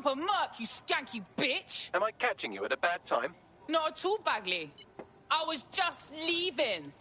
bumper Merc, you skanky bitch! Am I catching you at a bad time? Not at all, Bagley. I was just leaving.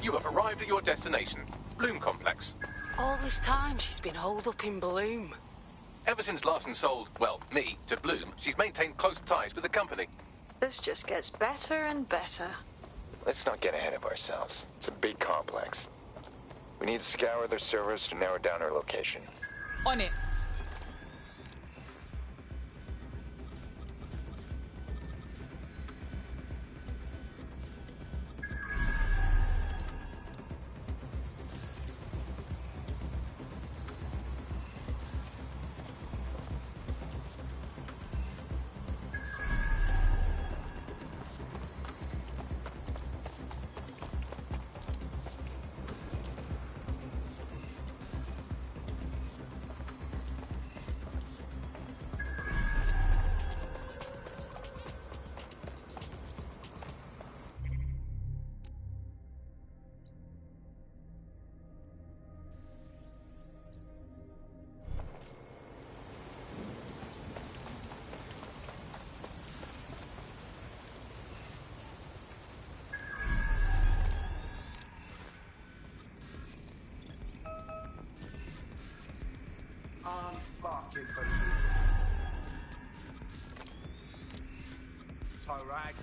You have arrived at your destination, Bloom Complex. All this time she's been holed up in Bloom. Ever since Larson sold, well, me, to Bloom, she's maintained close ties with the company. This just gets better and better. Let's not get ahead of ourselves. It's a big complex. We need to scour their servers to narrow down our location. On it. Fucking believable. Toe rag.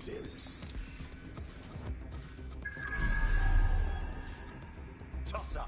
Serious. Tosser.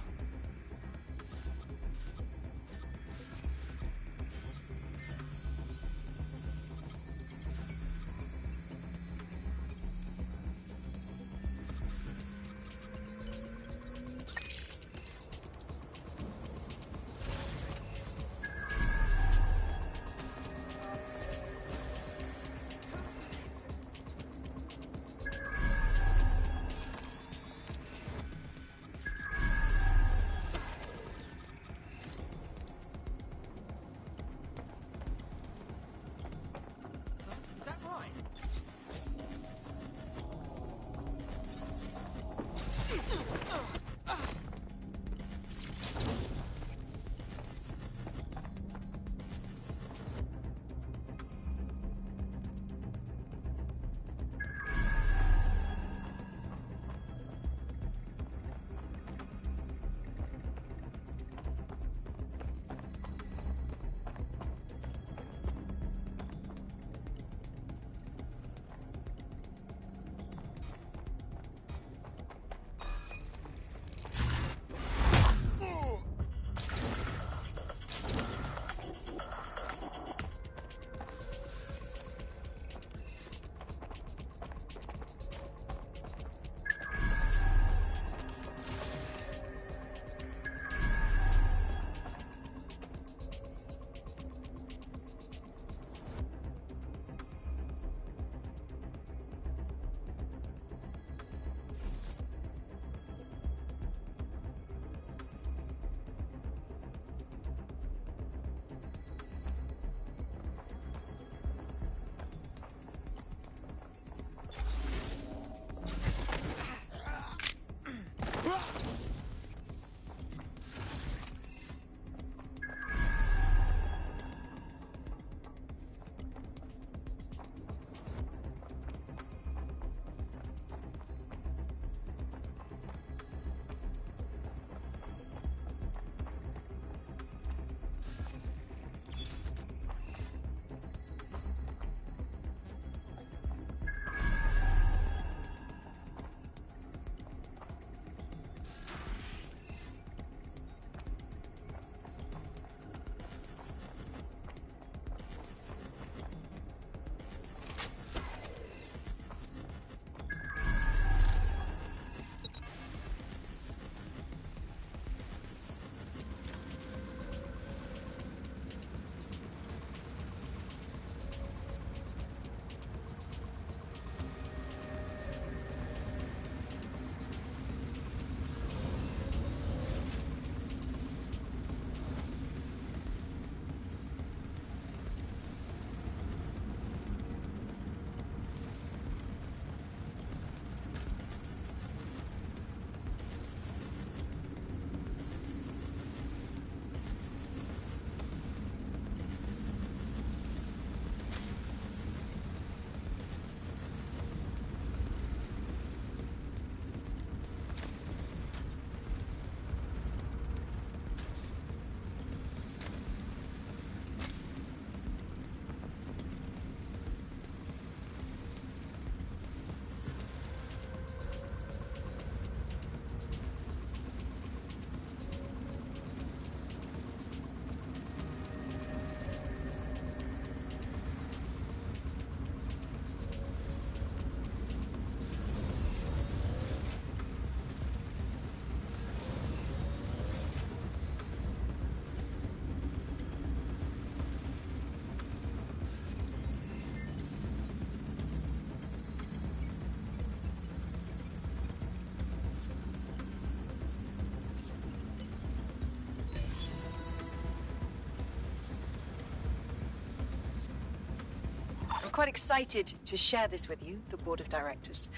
quite excited to share this with you, the board of directors.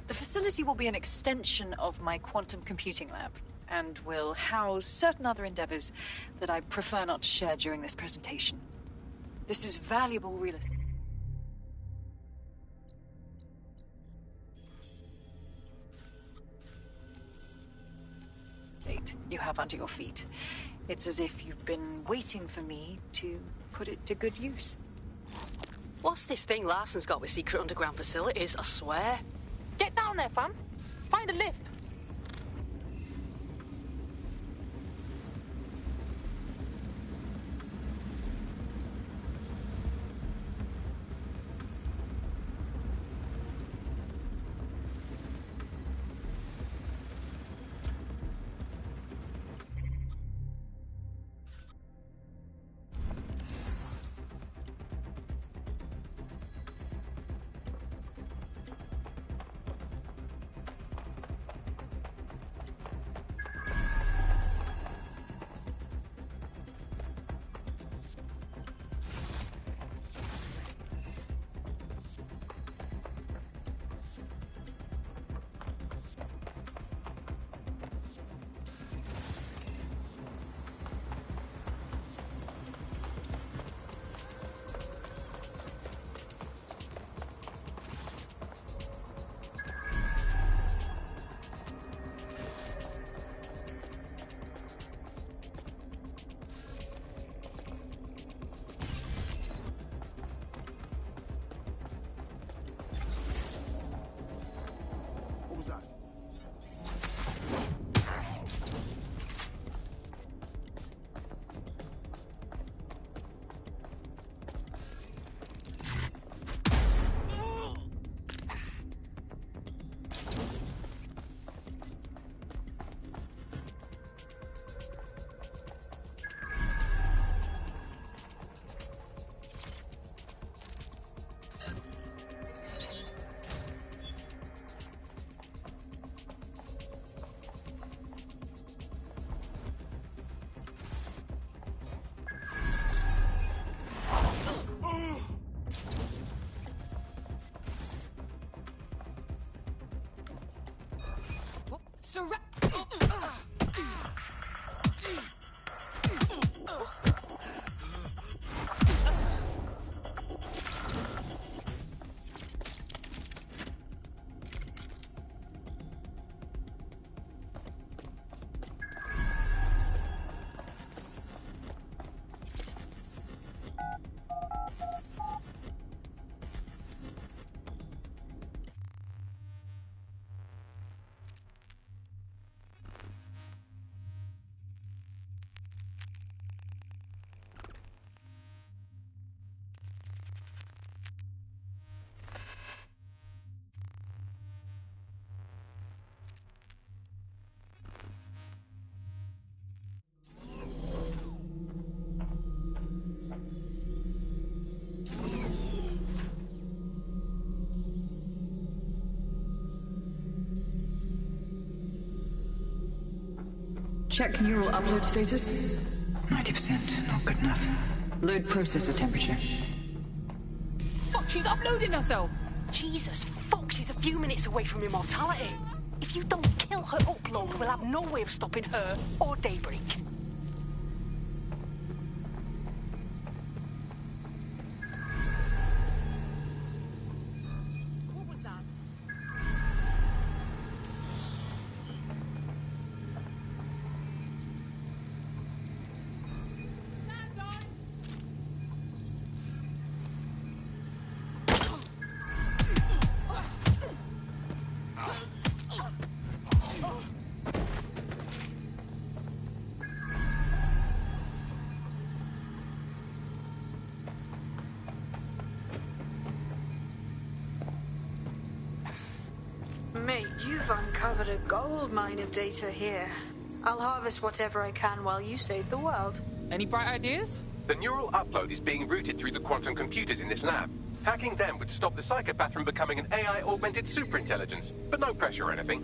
The facility will be an extension of my quantum computing lab, and will house certain other endeavors that I prefer not to share during this presentation. This is valuable real estate you have under your feet. It's as if you've been waiting for me to put it to good use. What's this thing Larson's got with secret underground facilities, I swear? Get down there, fam. Find a lift. What was that? Check neural upload status. 90%, not good enough. Load processor temperature. Fuck, she's uploading herself. Jesus fuck, she's a few minutes away from immortality. If you don't kill her upload, we'll have no way of stopping her or Daybreak. What was that? Stand on. Mate, you've uncovered a gold mine of data here. I'll harvest whatever I can while you save the world. Any bright ideas? The neural upload is being routed through the quantum computers in this lab. Hacking them would stop the psychopath from becoming an AI-augmented superintelligence, but no pressure or anything.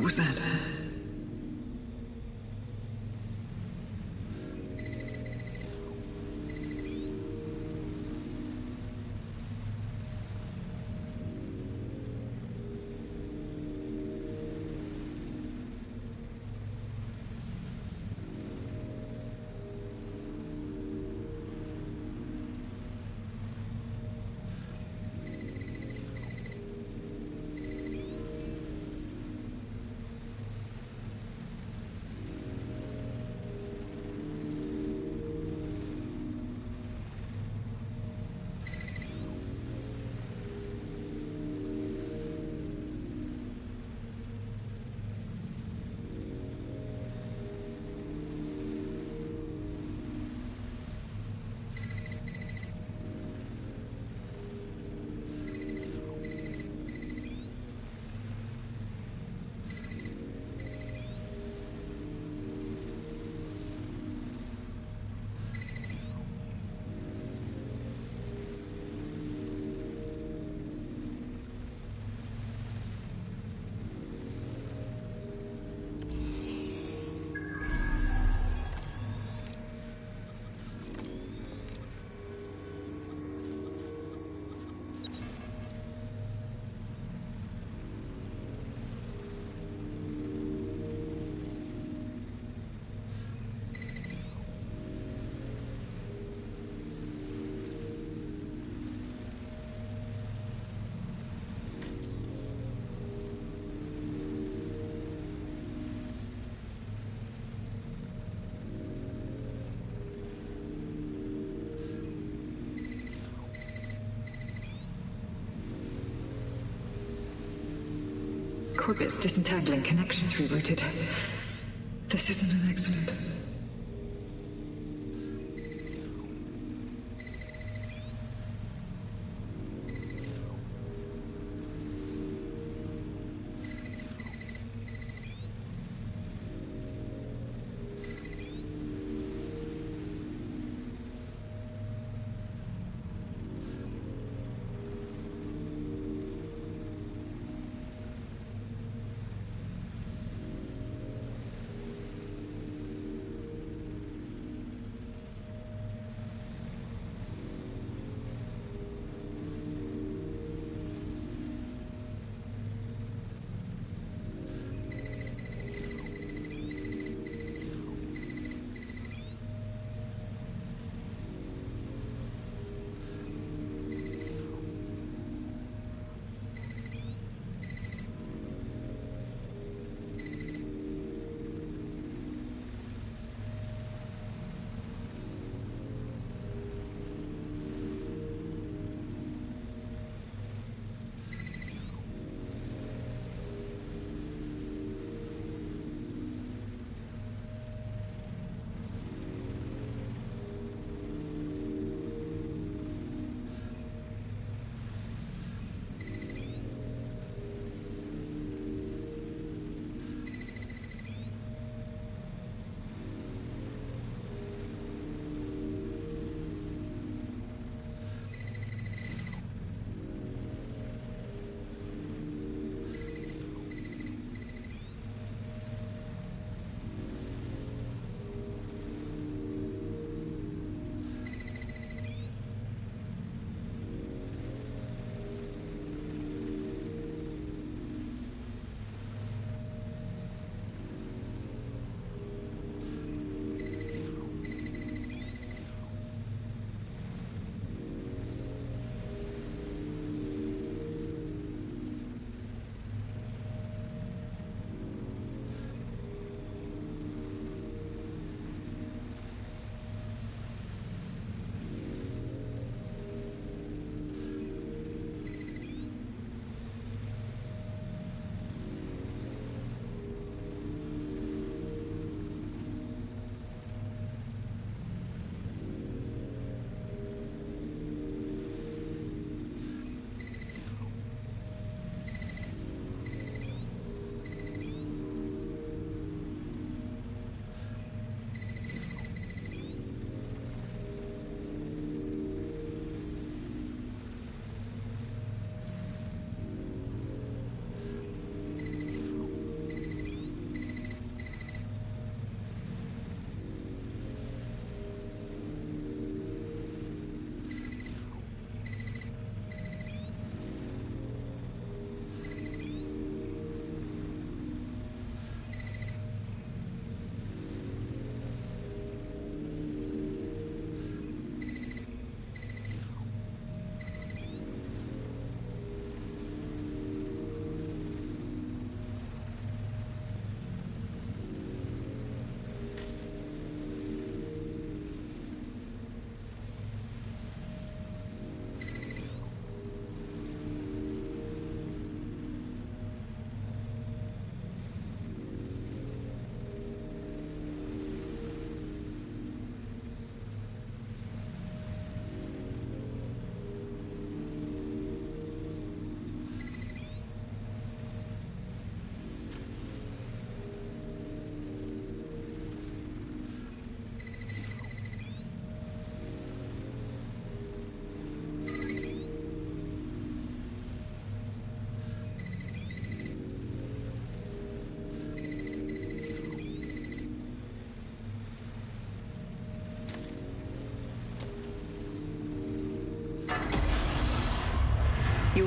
was that? Corbett's disentangling connections rerouted. This isn't an accident.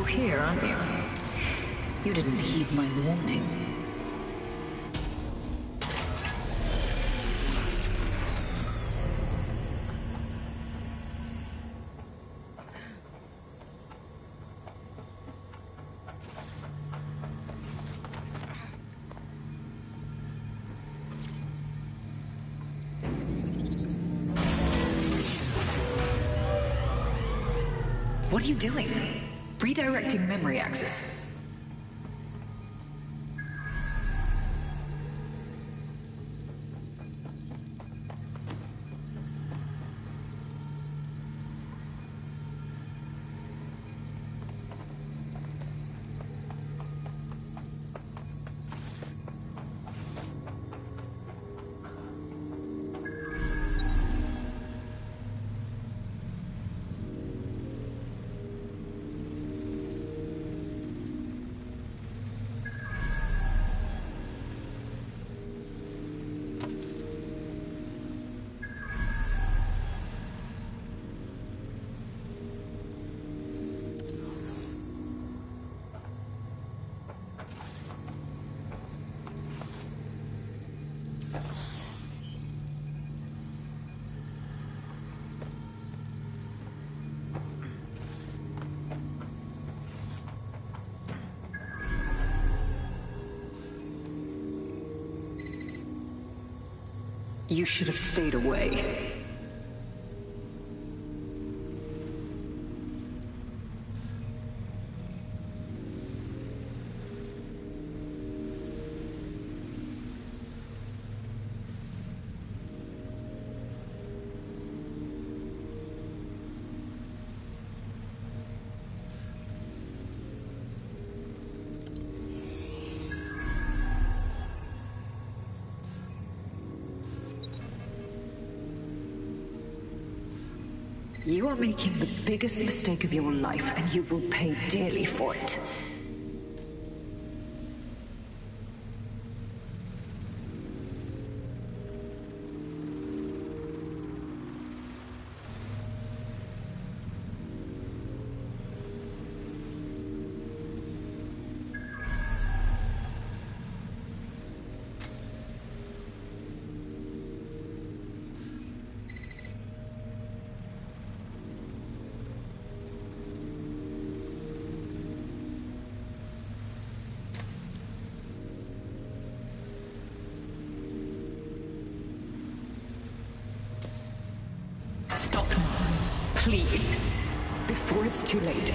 Still here, aren't you? You didn't heed my warning. What are you doing? Redirecting memory access. You should have stayed away. You are making the biggest mistake of your life, and you will pay dearly for it. Stop now, please, before it's too late.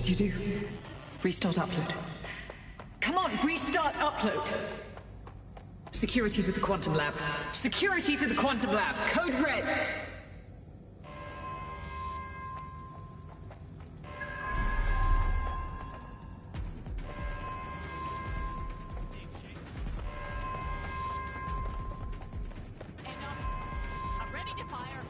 You do. Restart upload. Come on, restart upload! Security to the quantum lab. Security to the quantum lab. Code red! I'm ready to fire.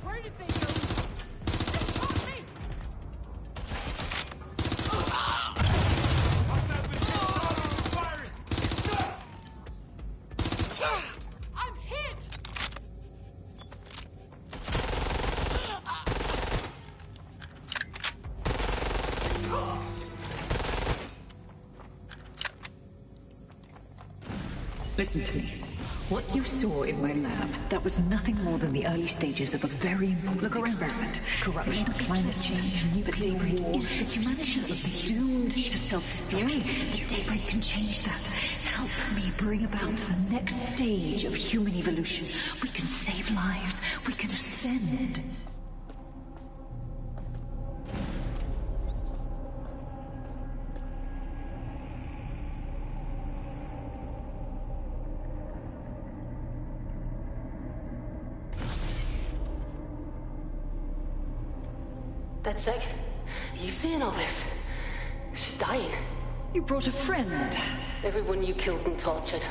Where did they go? They caught me! Listen to me. What you saw in my lab, that was nothing more than the early stages of a very important experiment. Corruption, climate change, nuclear war. Humanity is doomed to self-destruction. But Daybreak can change that. Help me bring about the next stage of human evolution. We can save lives. We can ascend. That's it. Are you seeing all this? She's dying. You brought a friend. Everyone you killed and tortured.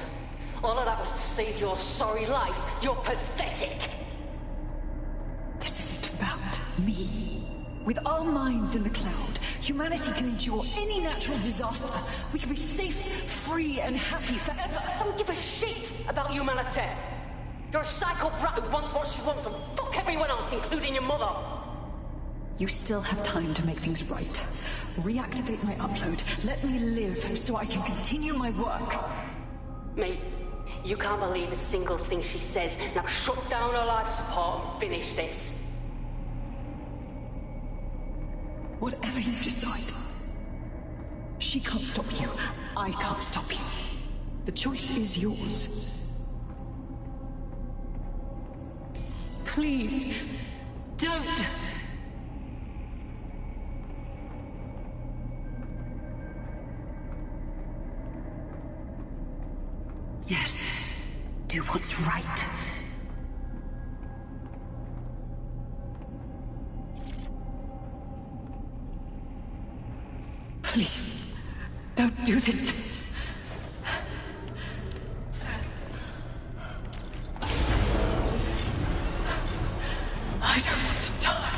All of that was to save your sorry life. You're pathetic. This isn't about me. With our minds in the cloud, humanity can endure any natural disaster. We can be safe, free, and happy forever. I don't give a shit about humanity. You're a psycho brat who wants what she wants and fuck everyone else, including your mother. You still have time to make things right. Reactivate my upload. Let me live so I can continue my work. Mate, you can't believe a single thing she says. Now shut down her life support and finish this. Whatever you decide. She can't stop you. I can't stop you. The choice is yours. Please, don't! Yes, do what's right. Please, don't do this to me. I don't want to die.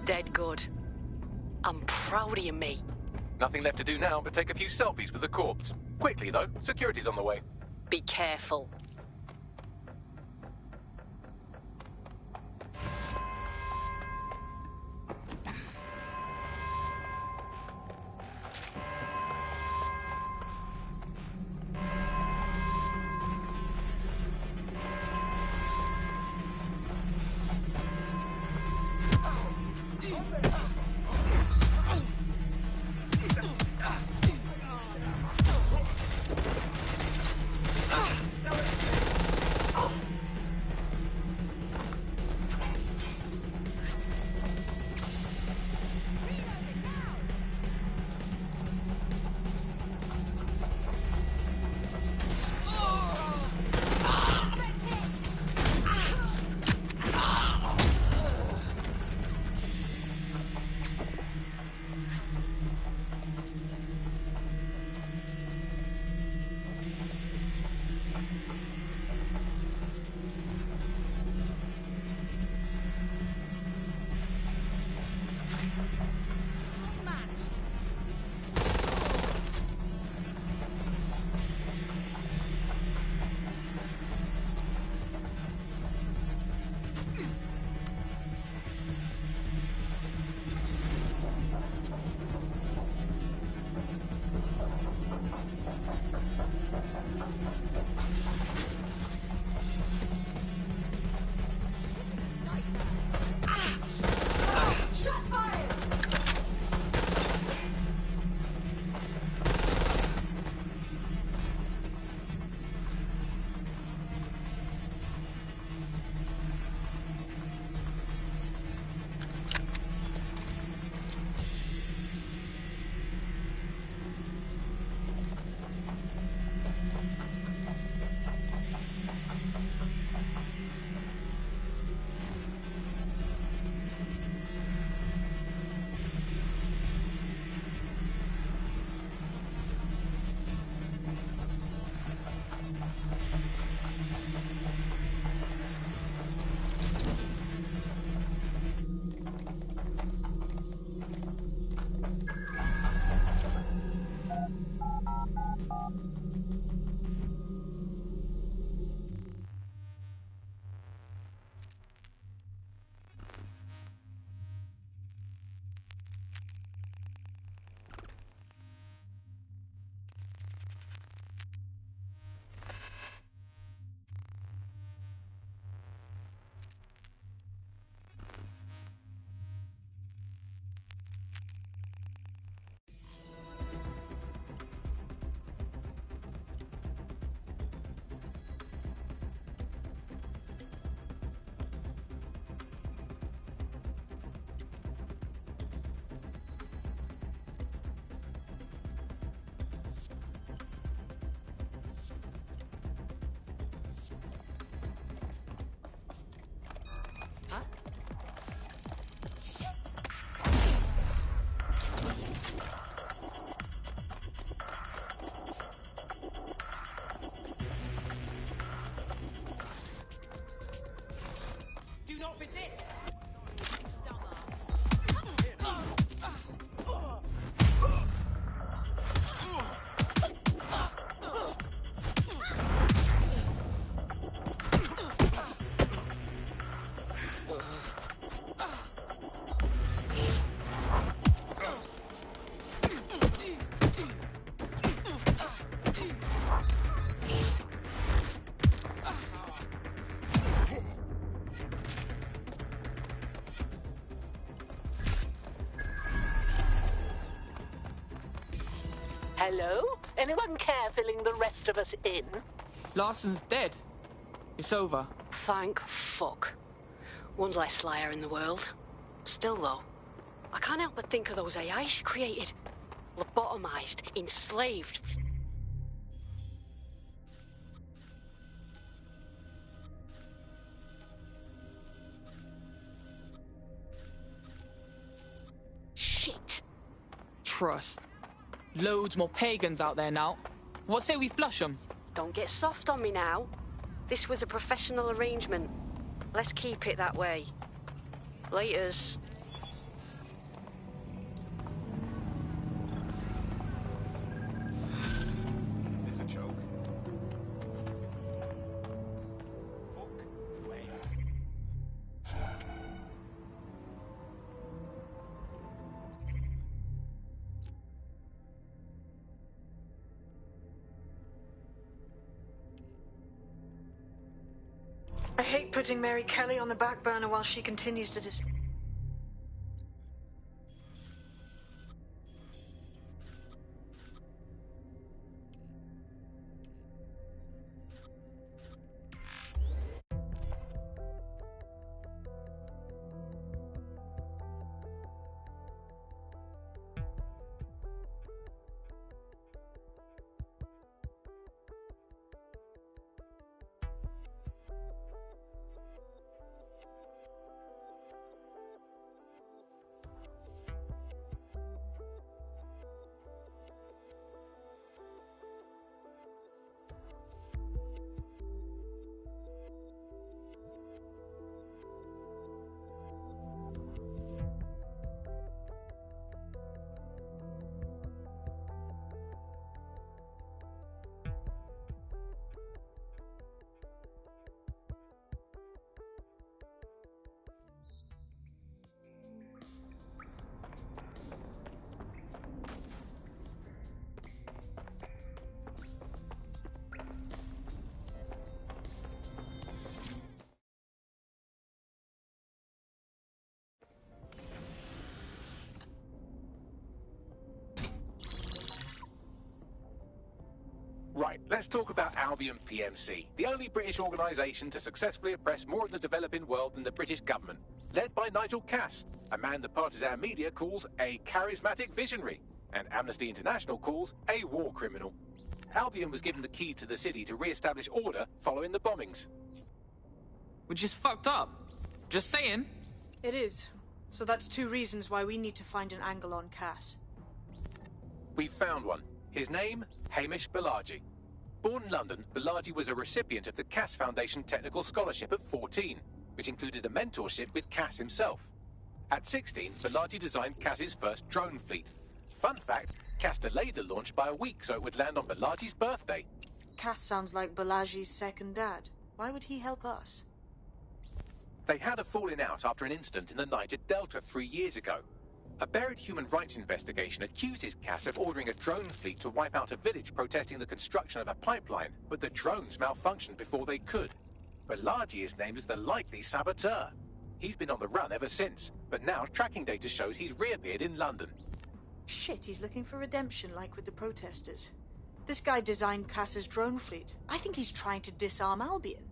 Dead good. I'm proud of you, mate. Nothing left to do now but take a few selfies with the corpse. Quickly, though. Security's on the way. Be careful. Hello? Anyone care filling the rest of us in? Larson's dead. It's over. Thank fuck. One less liar in the world. Still, though, I can't help but think of those AI she created. Lobotomized, enslaved. Shit. Trust. Loads more pagans out there now. What say we flush them? Don't get soft on me now. This was a professional arrangement. Let's keep it that way. Laters. Is this a joke? Fuck. Wait. I hate putting Mary Kelly on the back burner while she continues to destroy. Right, let's talk about Albion PMC, the only British organisation to successfully oppress more of the developing world than the British government, led by Nigel Cass, a man the partisan media calls a charismatic visionary, and Amnesty International calls a war criminal. Albion was given the key to the city to re-establish order following the bombings. Which is fucked up. Just saying. It is. So that's two reasons why we need to find an angle on Cass. We've found one. His name, Hamish Balaji. Born in London, Balaji was a recipient of the Cass Foundation Technical Scholarship at 14, which included a mentorship with Cass himself. At 16, Balaji designed Cass's first drone fleet. Fun fact, Cass delayed the launch by a week so it would land on Balaji's birthday. Cass sounds like Balaji's second dad. Why would he help us? They had a falling out after an incident in the Niger Delta 3 years ago. A buried human rights investigation accuses Cass of ordering a drone fleet to wipe out a village protesting the construction of a pipeline, but the drones malfunctioned before they could. Balaji is named as the likely saboteur. He's been on the run ever since, but now tracking data shows he's reappeared in London. Shit, he's looking for redemption like with the protesters. This guy designed Cass's drone fleet. I think he's trying to disarm Albion.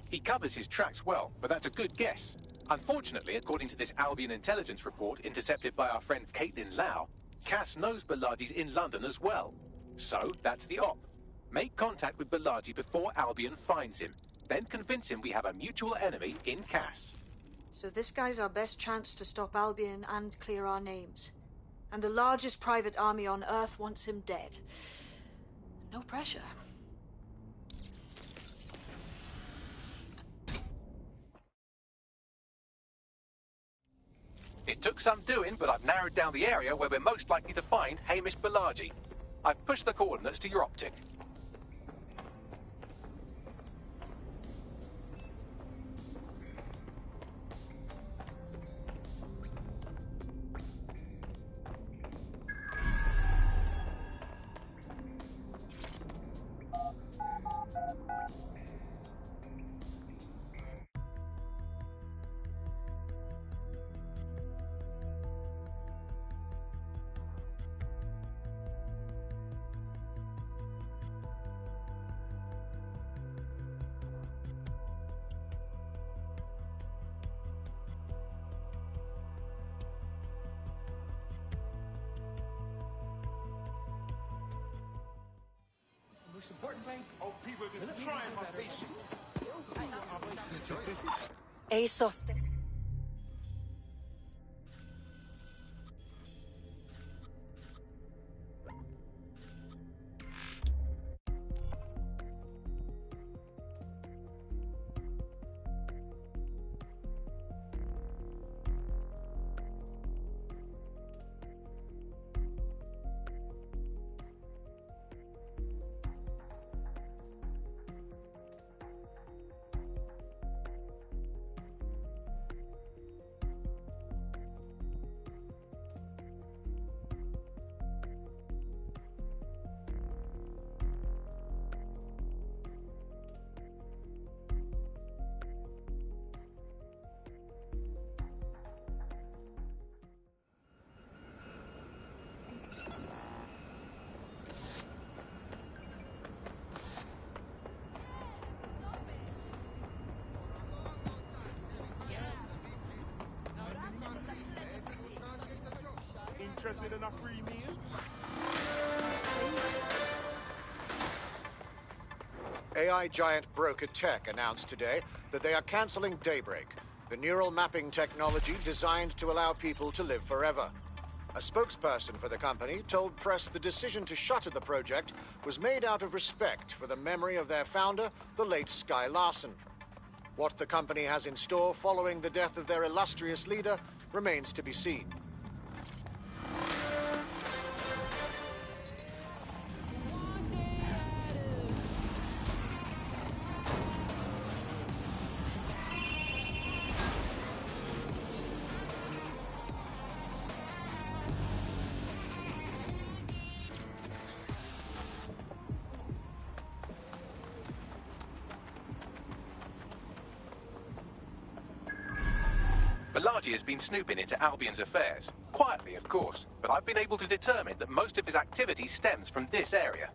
He covers his tracks well, but that's a good guess. Unfortunately, according to this Albion intelligence report intercepted by our friend Caitlin Lau, Cass knows Balaji's in London as well. So, that's the op. Make contact with Balaji before Albion finds him. Then convince him we have a mutual enemy in Cass. So this guy's our best chance to stop Albion and clear our names. And the largest private army on Earth wants him dead. No pressure. It took some doing, but I've narrowed down the area where we're most likely to find Hamish Balaji. I've pushed the coordinates to your optic. most important place. Oh, people just trying my patience. Asoth. Interested in a free meal? AI giant Broker Tech announced today that they are canceling Daybreak, the neural mapping technology designed to allow people to live forever. A spokesperson for the company told press the decision to shutter the project was made out of respect for the memory of their founder, the late Sky Larson. What the company has in store following the death of their illustrious leader remains to be seen. Balaji has been snooping into Albion's affairs. Quietly, of course, but I've been able to determine that most of his activity stems from this area.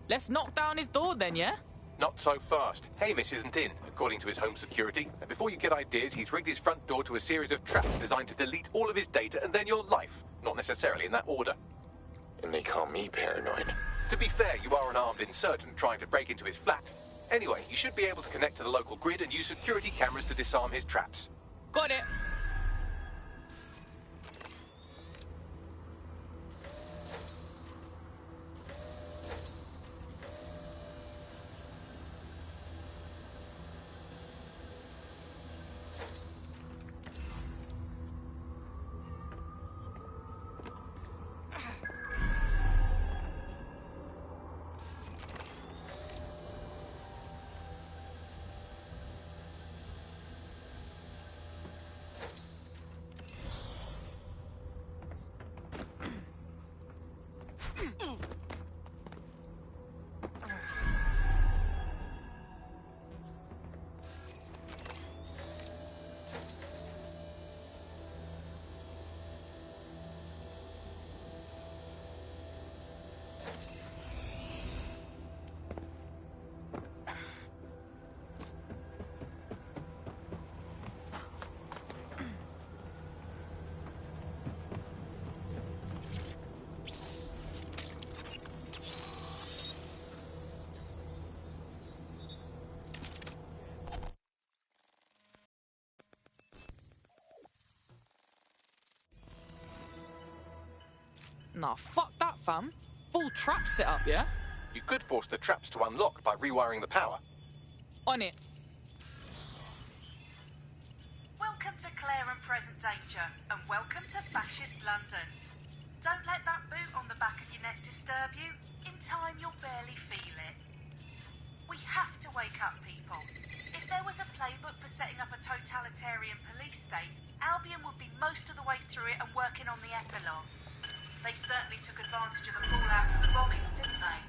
Let's knock down his door then, yeah? Not so fast. Hamish isn't in, according to his home security. And before you get ideas, he's rigged his front door to a series of traps designed to delete all of his data and then your life. Not necessarily in that order. And they call me paranoid. To be fair, you are an armed insurgent trying to break into his flat. Anyway, you should be able to connect to the local grid and use security cameras to disarm his traps. Got it. Nah, fuck that, fam. Full trap set up, yeah? You could force the traps to unlock by rewiring the power. On it. Welcome to Claire and Present Danger, and welcome to Fascist London. Don't let that boot on the back of your neck disturb you. In time, you'll barely feel it. We have to wake up, people. If there was a playbook for setting up a totalitarian police state, Albion would be most of the way through it and working on the epilogue. They certainly took advantage of the fallout from the bombings, didn't they?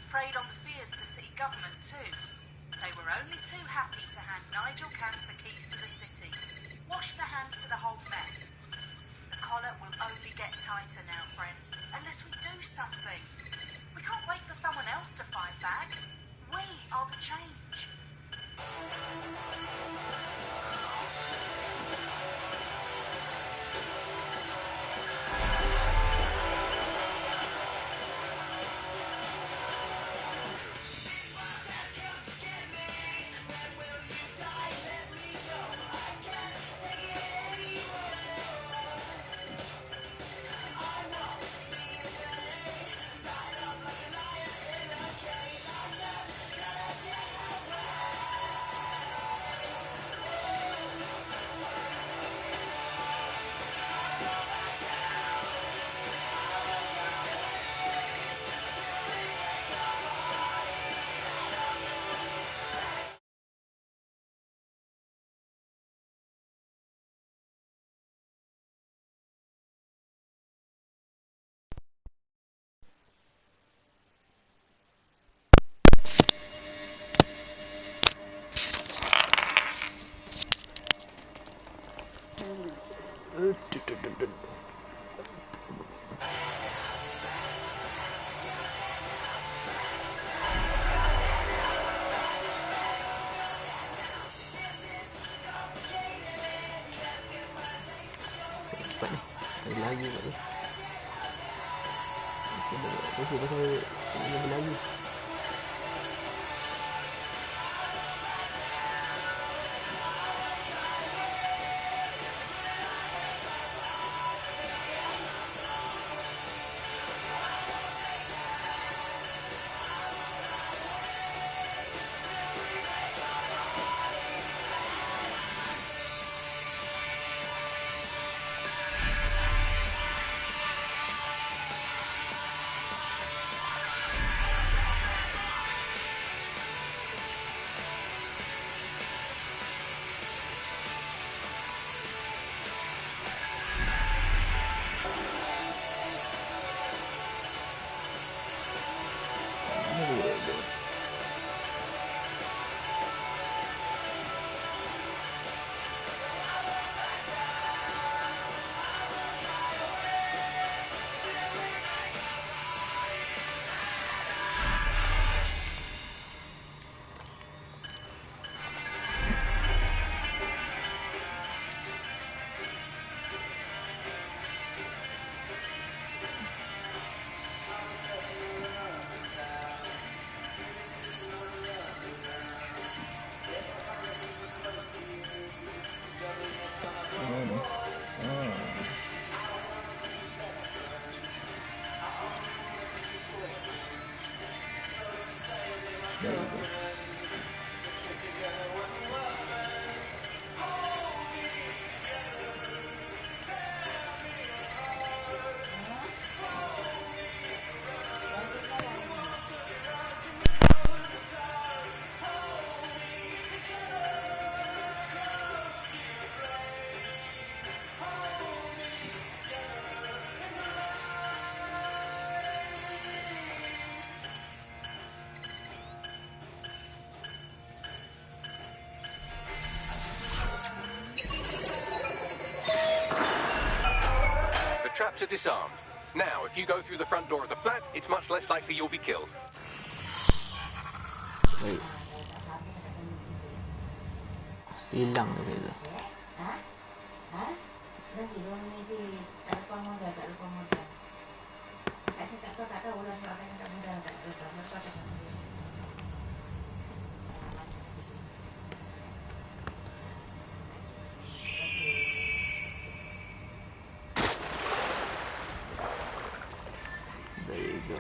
Preyed on the fears of the city government, too. They were only too happy to hand Nigel Cass the keys to the city. Wash their hands to the whole mess. The collar will only get tighter now, friends, unless we do something. We can't wait for someone else to fight back. We are the change. Cepat ni. Berlayu kat tu. Pasal berlayu. There you go. Traps are disarmed. Now, if you go through the front door of the flat, it's much less likely you'll be killed. Baik. Hilang dia kata. There you go.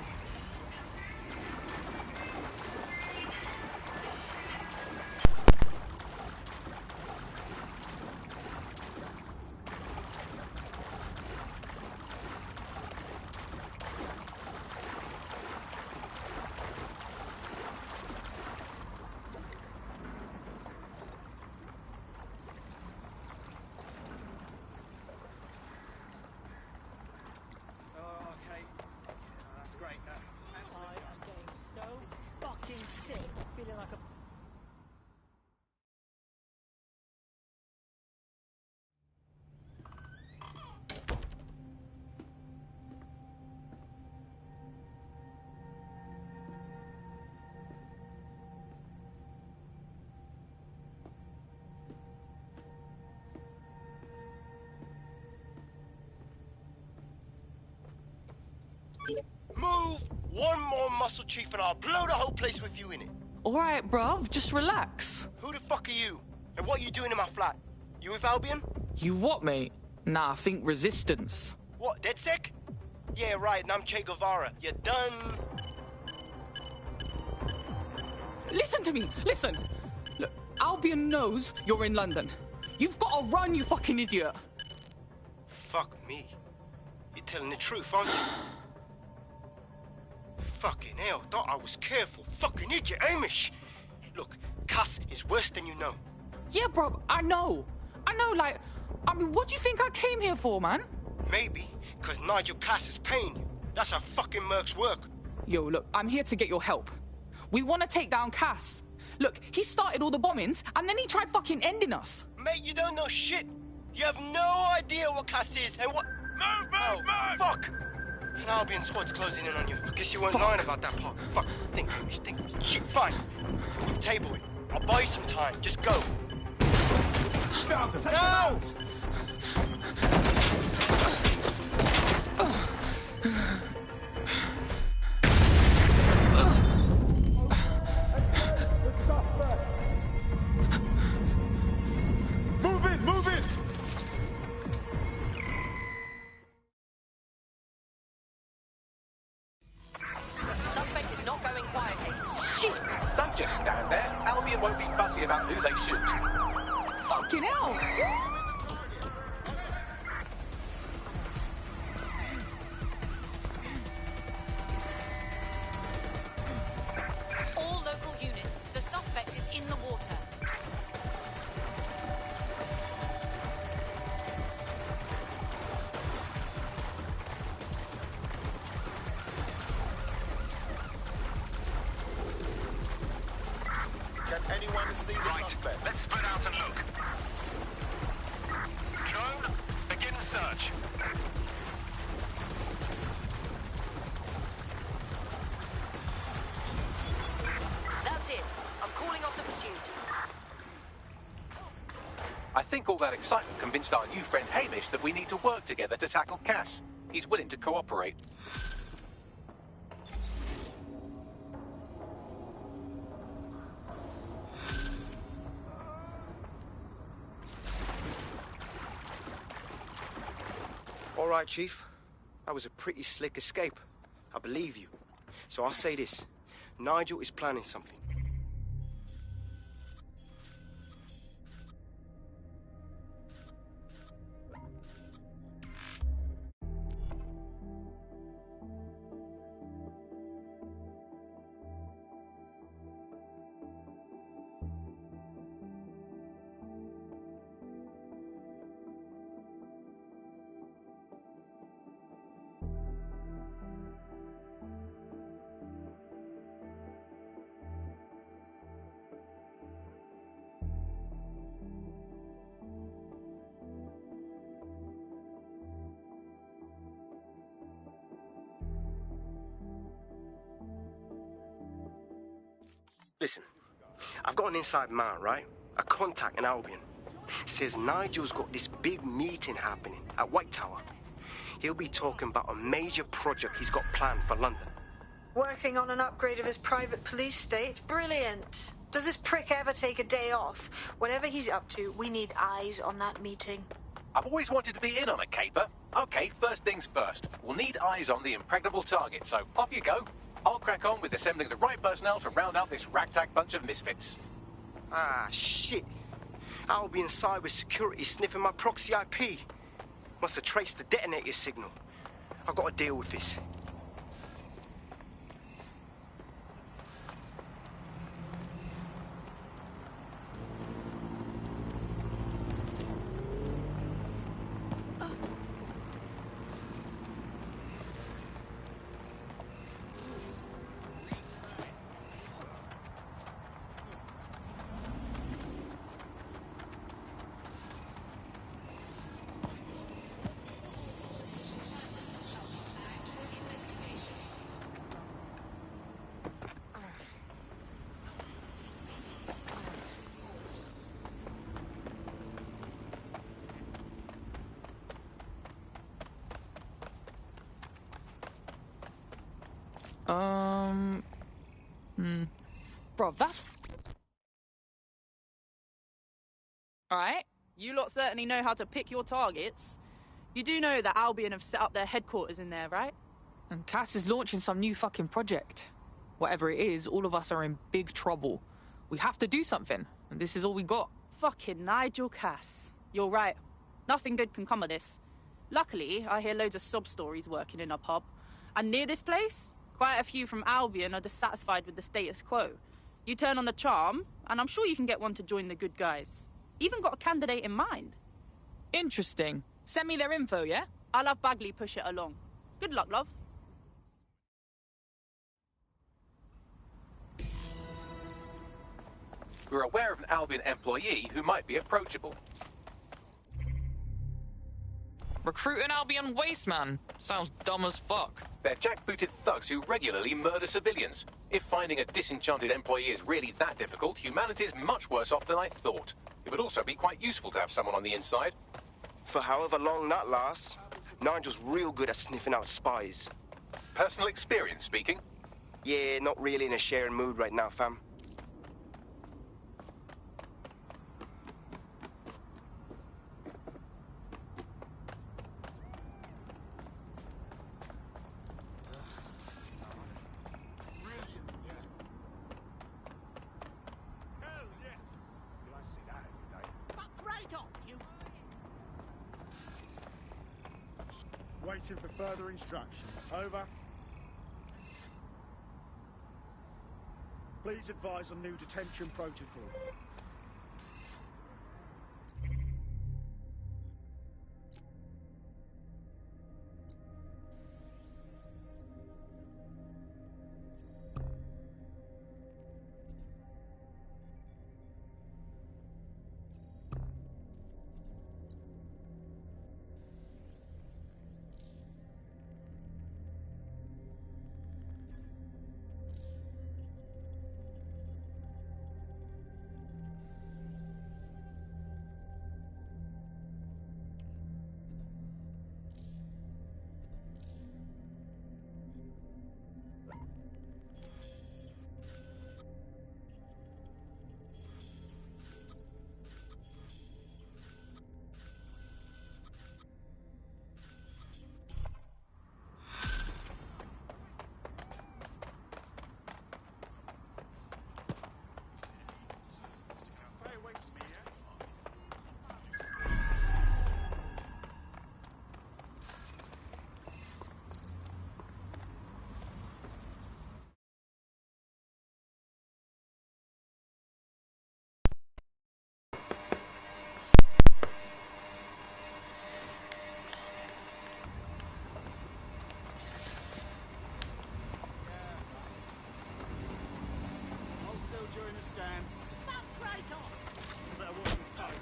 Move one more muscle, Chief, and I'll blow the whole place with you in it. All right, bruv, just relax. Who the fuck are you? And what are you doing in my flat? You with Albion? You what, mate? Nah, I think resistance. What, DedSec? Yeah, right, and I'm Che Guevara. You done? Listen to me, listen. Look, Albion knows you're in London. You've got to run, you fucking idiot. Fuck me. You're telling the truth, aren't you? Fucking hell, thought I was careful. Fucking idiot, Amish. Look, Cass is worse than you know. Yeah, bruv, I know. Like, I mean, what do you think I came here for, man? Maybe, because Nigel Cass is paying you. That's how fucking mercs work. Yo, look, I'm here to get your help. We want to take down Cass. Look, he started all the bombings, and then he tried fucking ending us. Mate, you don't know shit. You have no idea what Cass is and what... Move! Fuck! An Albion squad's closing in on you. I guess you weren't lying about that part. Fuck, think. Shit, fine. We'll table it. I'll buy you some time. Just go. No! Move it! Suspect is not going quietly. Shit! Don't just stand there. Albion won't be fussy about who they shoot. Fucking hell! All local units. The suspect is in the water. Can anyone see the suspect? Let's spread out and look. Drone, begin search. That's it. I'm calling off the pursuit. I think all that excitement convinced our new friend Hamish that we need to work together to tackle Cass. He's willing to cooperate. All right, Chief. That was a pretty slick escape. I believe you. So I'll say this. Nigel is planning something. Listen, I've got an inside man, right? A contact in Albion. Says Nigel's got this big meeting happening at White Tower. He'll be talking about a major project he's got planned for London. Working on an upgrade of his private police state? Brilliant. Does this prick ever take a day off? Whatever he's up to, we need eyes on that meeting. I've always wanted to be in on a caper. Okay, first things first. We'll need eyes on the impregnable target, so off you go. I'll crack on with assembling the right personnel to round out this ragtag bunch of misfits. Ah, shit. Albion cybersecurity sniffing my proxy IP. Must have traced the detonator signal. I've got to deal with this. Bro, that's... Alright, you lot certainly know how to pick your targets. You do know that Albion have set up their headquarters in there, right? And Cass is launching some new fucking project. Whatever it is, all of us are in big trouble. We have to do something, and this is all we got. Fucking Nigel Cass. You're right. Nothing good can come of this. Luckily, I hear loads of sob stories working in a pub. And near this place, quite a few from Albion are dissatisfied with the status quo. You turn on the charm, and I'm sure you can get one to join the good guys. Even got a candidate in mind. Interesting. Send me their info, yeah? I'll have Bagley push it along. Good luck, love. We're aware of an Albion employee who might be approachable. Recruiting Albion waste, man. Sounds dumb as fuck. They're jackbooted thugs who regularly murder civilians. If finding a disenchanted employee is really that difficult, humanity's much worse off than I thought. It would also be quite useful to have someone on the inside. For however long that lasts, Nigel's real good at sniffing out spies. Personal experience speaking? Yeah, not really in a sharing mood right now, fam. Waiting for further instructions. Over. Please advise on new detention protocol. During the scan. Right on. You better watch your toe.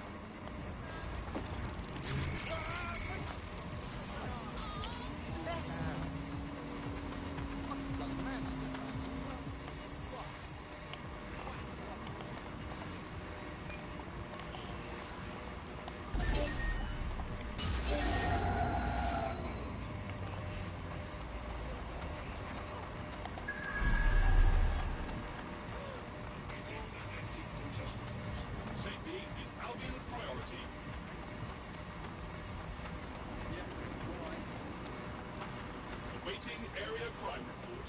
Awaiting area crime report.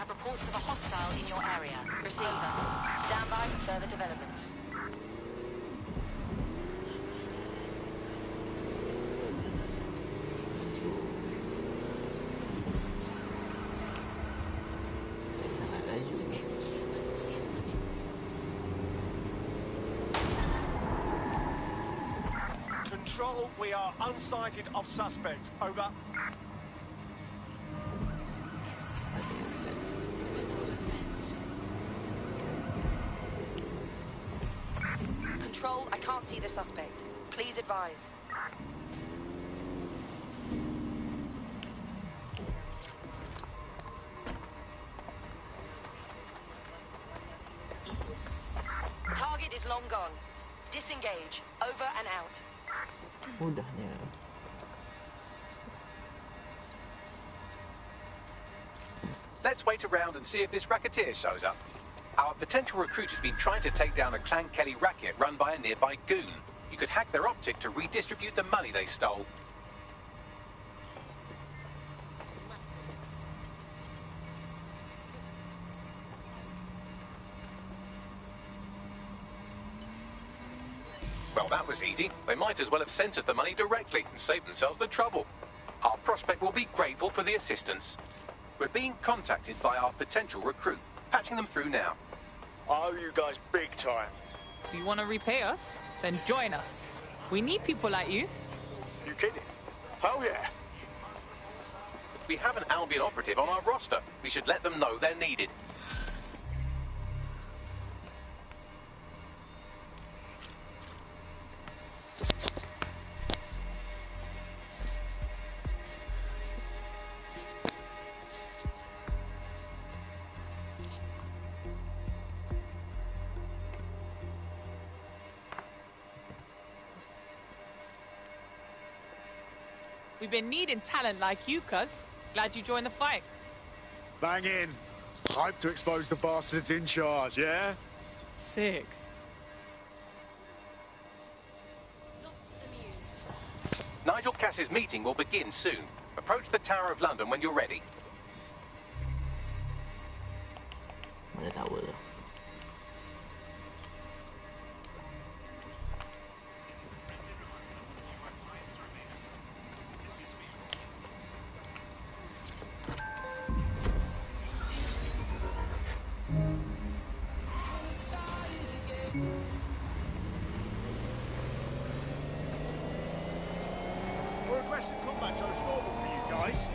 Reports of a hostile in your area. Receiver. Stand by for further developments. Control, we are unsighted of suspects. Over. Control, I can't see the suspect. Please advise. Target is long gone. Disengage. Over and out. Mudahnya. Let's wait around and see if this racketeer shows up. Our potential recruit has been trying to take down a Clan Kelly racket run by a nearby goon. You could hack their optic to redistribute the money they stole. Well, that was easy. They might as well have sent us the money directly and saved themselves the trouble. Our prospect will be grateful for the assistance. We're being contacted by our potential recruit. Patching them through now. I owe you guys big time. If you want to repay us, then join us. We need people like you. You kidding? Hell yeah. We have an Albion operative on our roster. We should let them know they're needed. We've been needing talent like you, cuz. Glad you joined the fight. Bang in. Hype to expose the bastards in charge, yeah? Sick. Nigel Cass's meeting will begin soon. Approach the Tower of London when you're ready. Mana tower tu? Or aggressive combat joke's normal for you guys.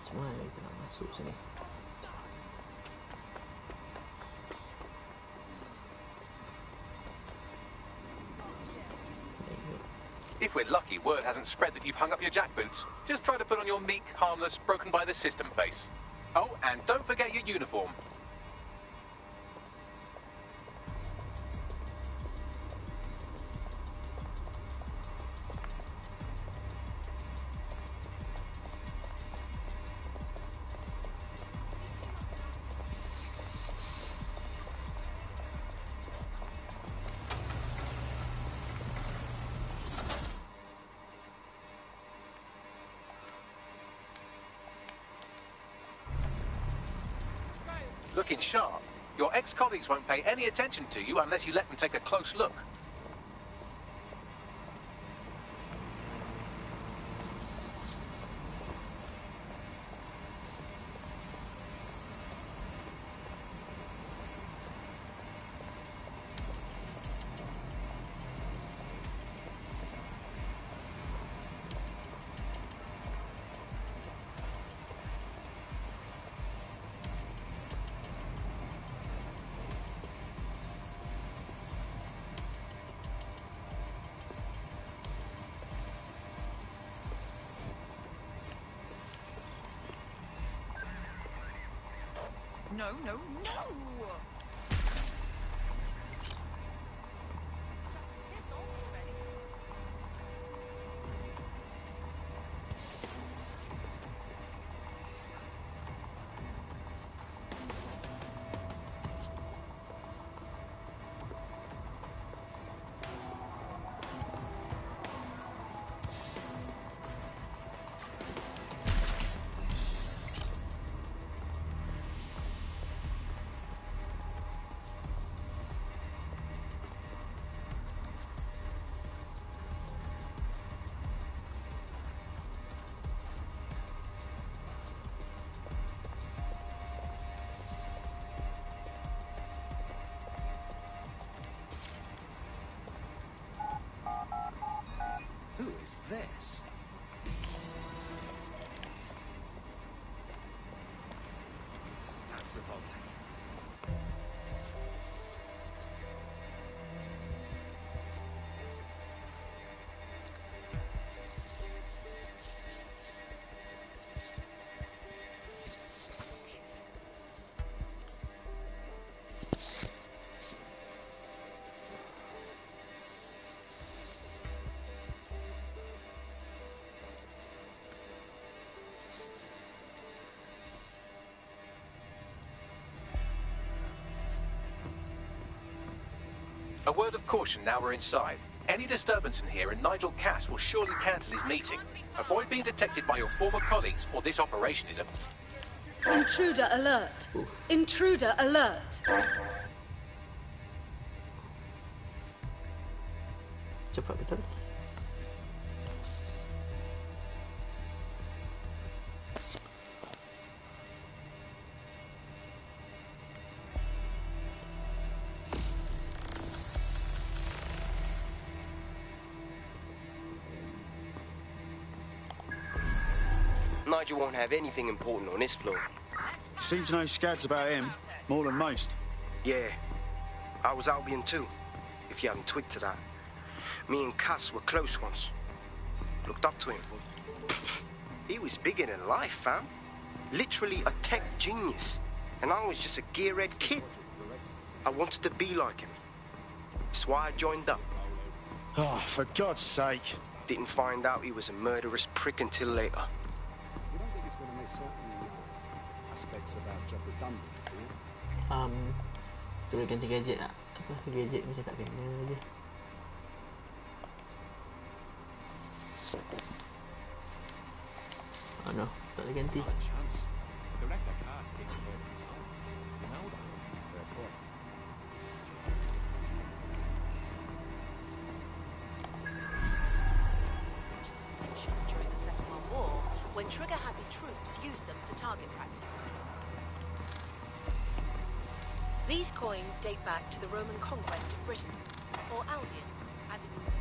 Macam mana kita nak masuk sini? If we're lucky, word hasn't spread that you've hung up your jackboots. Just try to put on your meek, harmless, broken by the system face. Oh, and don't forget your uniform. Looking sharp. Your ex-colleagues won't pay any attention to you unless you let them take a close look. No, no, no! Who is this? That's revolting. A word of caution now we're inside. Any disturbance in here and Nigel Cass will surely cancel his meeting. Avoid being detected by your former colleagues or this operation is a... Intruder alert! Intruder alert! Cepat betul. Nigel won't have anything important on this floor. Seems no scads about him. More than most. Yeah. I was Albion too, if you haven't twigged to that. Me and Cass were close once. Looked up to him. He was bigger than life, fam. Literally a tech genius. And I was just a gearhead kid. I wanted to be like him. That's why I joined up. Oh, for God's sake. Didn't find out he was a murderous prick until later. You don't think it's going to make certain aspects of our job redundant, do you? Boleh ganti gadget tak? Aku rasa gadget macam tak kena je. Oh no, tak boleh ganti. Not a chance. Director Cass takes care of his own. You know that. Fair point. During the Second World War, when trigger-happy troops used them for target practice. These coins date back to the Roman conquest of Britain, or Albion, as it was.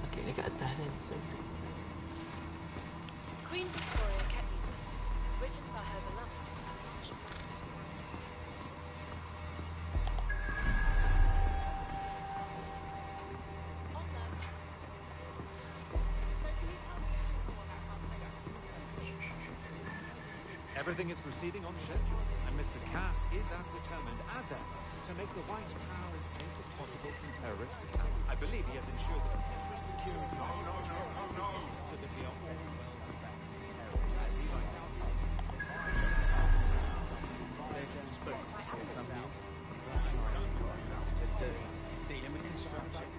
Okay, dekat atas kan. Queen Victoria kept these letters, written by her beloved. Everything is proceeding on schedule, and Mr. Cass is as determined as ever to make the White Tower as safe as possible from terrorist attack. I believe he has ensured that every security measure so that we are all well protected terrorists. As he writes out, dealing with construction.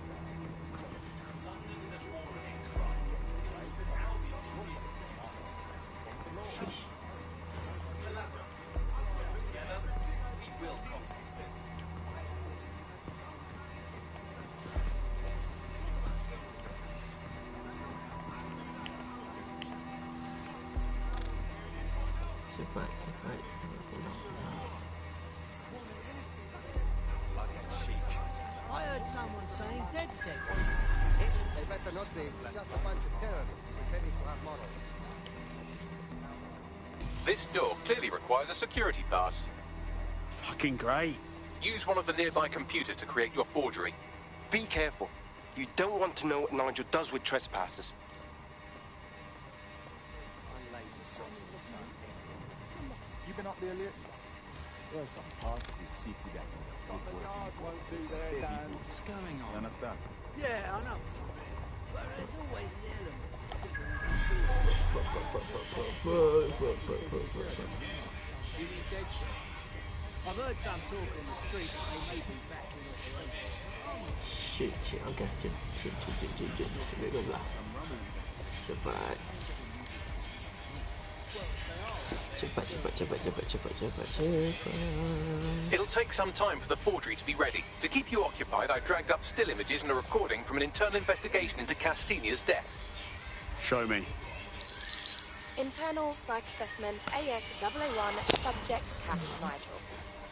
Cepat. I heard someone saying dead set. They better not be just a bunch of terrorists pretending to have morals. This door clearly requires a security pass. Fucking great. Use one of the nearby computers to create your forgery. Be careful. You don't want to know what Nigel does with trespassers. You been up there lately? There's some parts of this city that won't do their damn. What's going on? You understand? Yeah, I know. But there's always the element. You mean dead shot? I've heard some talk on the street that they may be back in operation. Shit, okay, shit. Sampai 12. Cepat. It'll take some time for the forgery to be ready. To keep you occupied, I dragged up still images and a recording from an internal investigation into Cass Sr.'s death. Show me. Internal psych assessment AS001, subject Cass Nigel.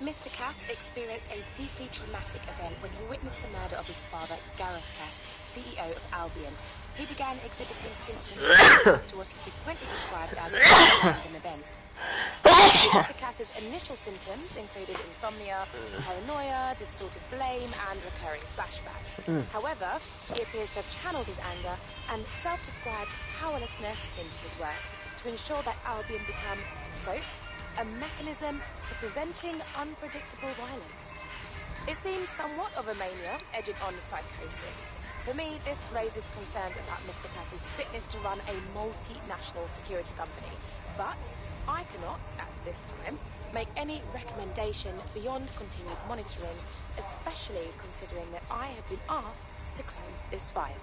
Mr. Cass experienced a deeply traumatic event when he witnessed the murder of his father, Gareth Cass, CEO of Albion. He began exhibiting symptoms similar to what he frequently described as a random event. Mr. Cass's initial symptoms included insomnia, paranoia, distorted blame, and recurring flashbacks. However, he appears to have channeled his anger and self-described powerlessness into his work to ensure that Albion become, quote, a mechanism for preventing unpredictable violence. It seems somewhat of a mania, edging on psychosis. For me, this raises concerns about Mr. Cass's fitness to run a multinational security company. But I cannot, at this time, make any recommendation beyond continued monitoring, especially considering that I have been asked to close this file.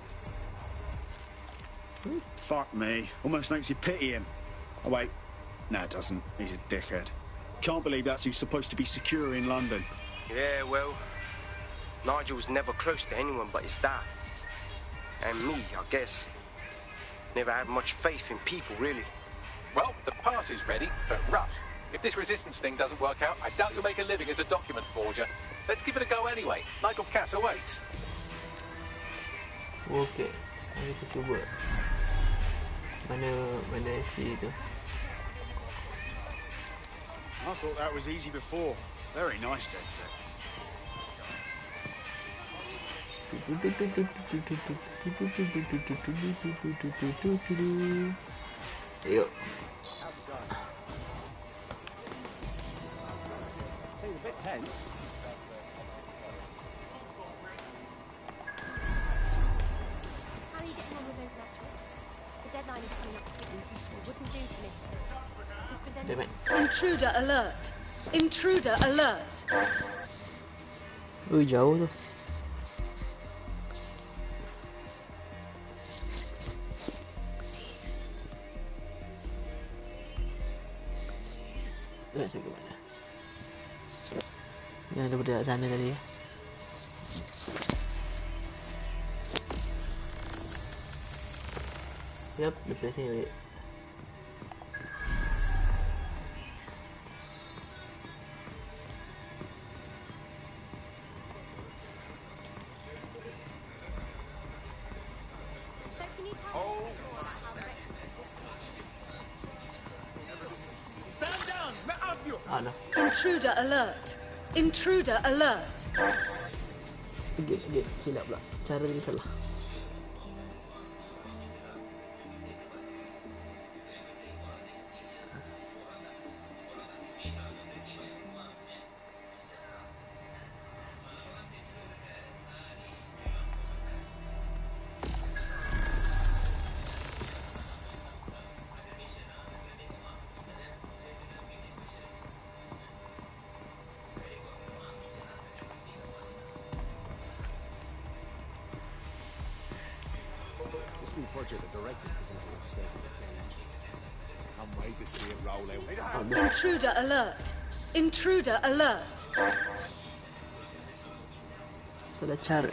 Fuck me. Almost makes you pity him. Oh, wait. No, it doesn't. He's a dickhead. Can't believe that's who's supposed to be secure in London. Yeah, well, Nigel's never close to anyone but his dad. And me, I guess. Never had much faith in people, really. Well, the pass is ready, but rough. If this resistance thing doesn't work out, I doubt you'll make a living as a document forger. Let's give it a go anyway. Nigel Cass awaits. Okay, mari kita cuba. Mana si tu? I thought that was easy before. Very nice, dead set. Yuk. Seems a bit tense. How are you getting on with those metrics? The deadline is coming up quickly. Wouldn't do to miss it. He's presenting. Intruder alert! Intruder alert! Jauh tu. Saya ke mana? Yang daripada sana tadi ya. Yep, daripada sini balik. Intruder alert! Intruder alert! Gate, silap pula. Cara ni salah. New project the director's presenting upstairs in the cage. Can't wait to see it roll out. Intruder alert! Intruder alert! Salah cara.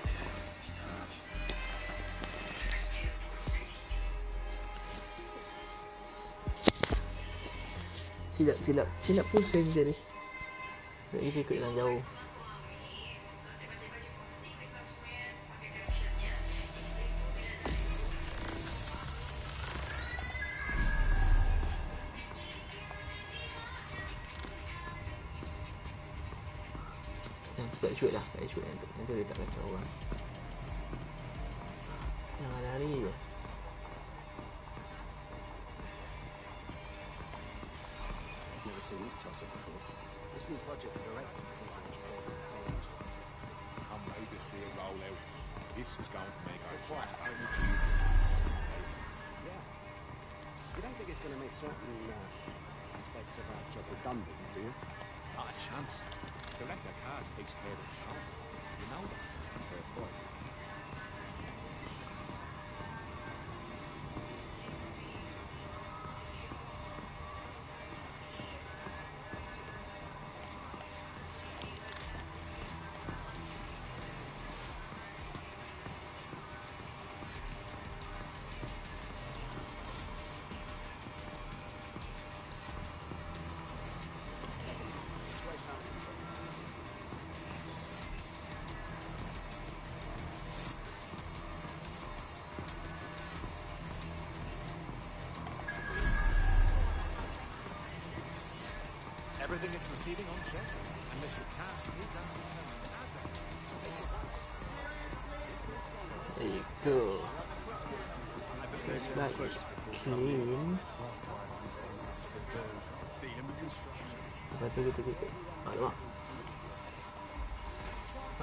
Silap pusing je ni. Tak kita ikut yang jauh. Tak shoot lah, tak shoot yang tu dia tak kacau orang. this toss-up before. This new project the director's presenting at the stage of the page. I'm ready to see it roll out. This is going to make our trust only cheesy. Yeah. You don't think it's going to make certain aspects of our job redundant, do you? Not a chance. Director Cast takes care of his own. You know that. Fair point. Everything is proceeding on schedule, and Mr. Cass is as determined as ever. There you go. That was clean. Apa tu gitu. Alamak.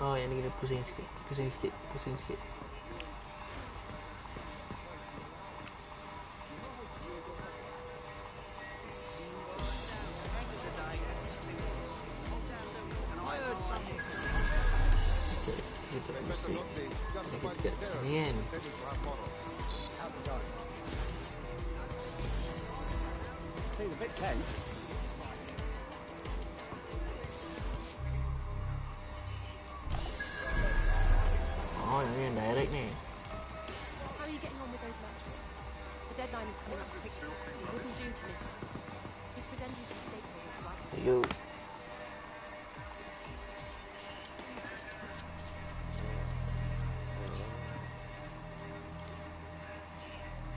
Oh, yang ni kena pusing sikit. Seems a bit tense. Oh, yang direct ni. How are you getting on with those metrics? The deadline is coming up quickly. It wouldn't do to miss it. He's presenting to the stakeholders right now. There you go.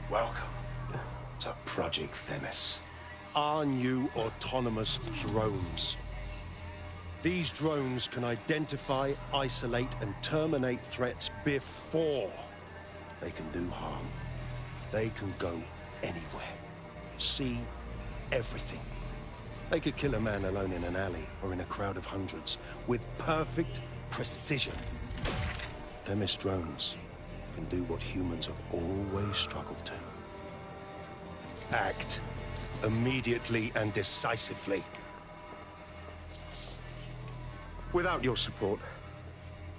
Welcome to Project Themis. Our new autonomous drones. These drones can identify, isolate, and terminate threats before they can do harm. They can go anywhere, see everything. They could kill a man alone in an alley or in a crowd of hundreds with perfect precision. Themis drones can do what humans have always struggled to. Act immediately and decisively. Without your support,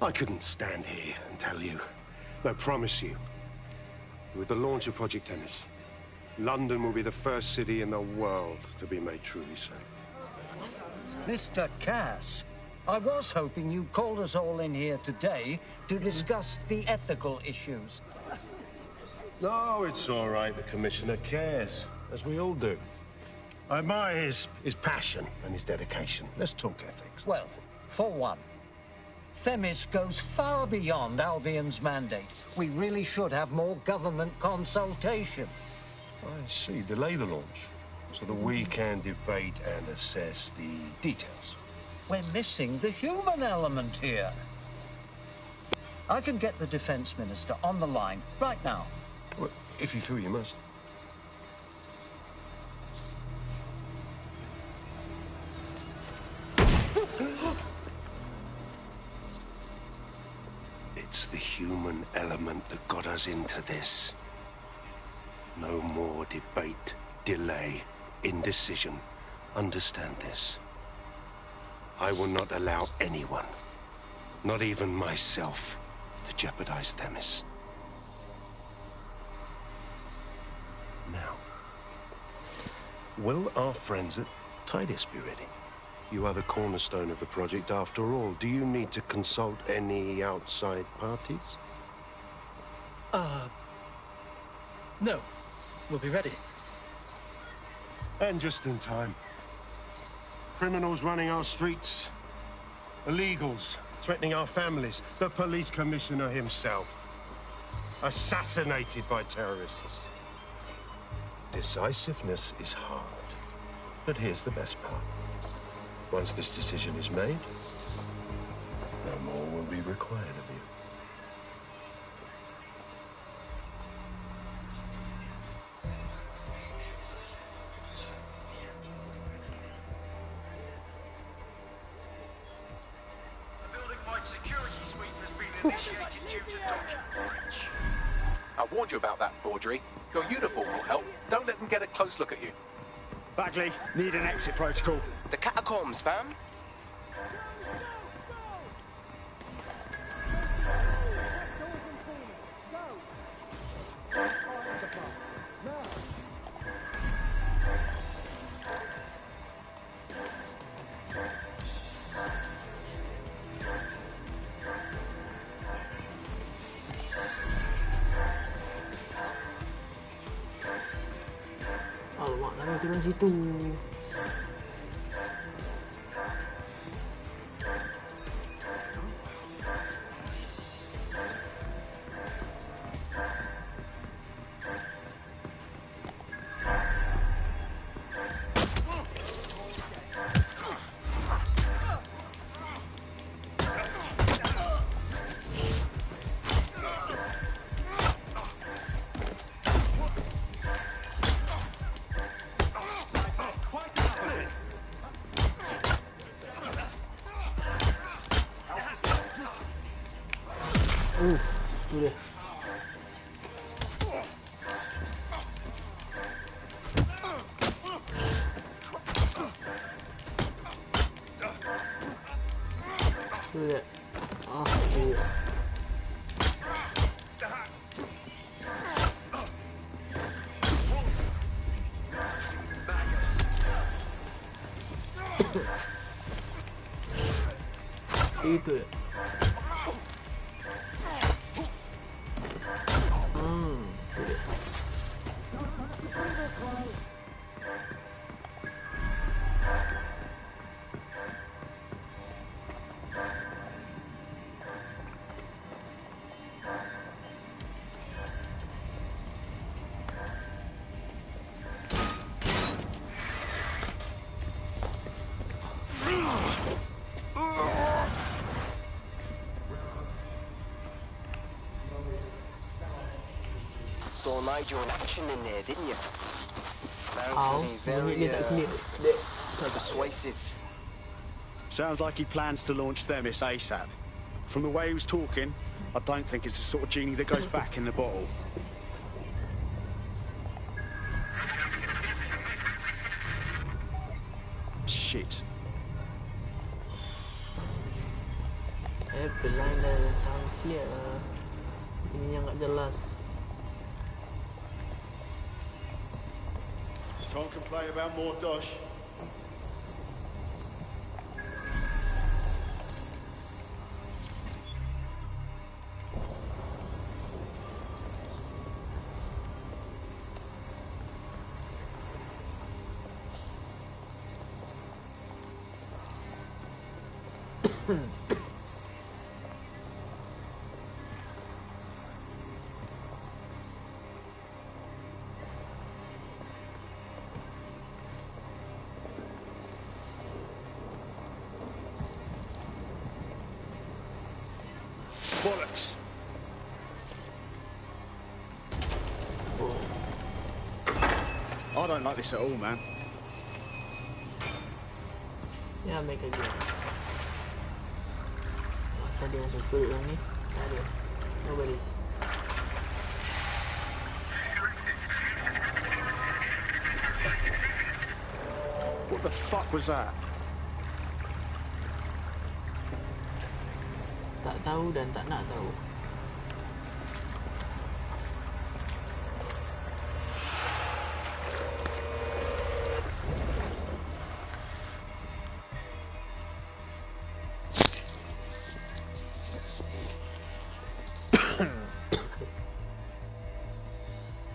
I couldn't stand here and tell you. I promise you, with the launch of Project Themis, London will be the first city in the world to be made truly safe. Mr. Cass, I was hoping you called us all in here today to discuss the ethical issues. No, it's all right. The Commissioner cares, as we all do. I admire his passion and his dedication. Let's talk ethics. Well, for one, Themis goes far beyond Albion's mandate. We really should have more government consultation. I see. Delay the launch so that we can debate and assess the details. We're missing the human element here. I can get the Defense Minister on the line right now. Well, if you feel you must. It's the human element that got us into this. No more debate, delay, indecision. Understand this. I will not allow anyone, not even myself, to jeopardize Themis. Now, will our friends at Tidus be ready? You are the cornerstone of the project after all. Do you need to consult any outside parties? No. We'll be ready. And just in time. Criminals running our streets. Illegals threatening our families. The police commissioner himself. Assassinated by terrorists. Decisiveness is hard. But here's the best part. Once this decision is made, no more will be required of you. warned you about that forgery. Your uniform will help. Don't let them get a close look at you. Bagley, need an exit protocol. The catacombs, fam. Alamak, nama turun situ. Tu dia. Tu dia. Ah, tu dia. Itu dia. Tu dia. Saw Nigel in action in there, didn't you? Ow, Very dia persuasive. Sounds like he plans to launch Themis ASAP. From the way he was talking, I don't think it's the sort of genie that goes back in the bottle. Shit. Line dah sangat clear. Ini yang tak jelas. Can't complain about more dosh. Bollocks. I don't like this at all, man. Ya, make a game. Masa dia masuk turut yang ni? Tak ada. Nobody. What the fuck was that? Tak tahu dan tak nak tahu.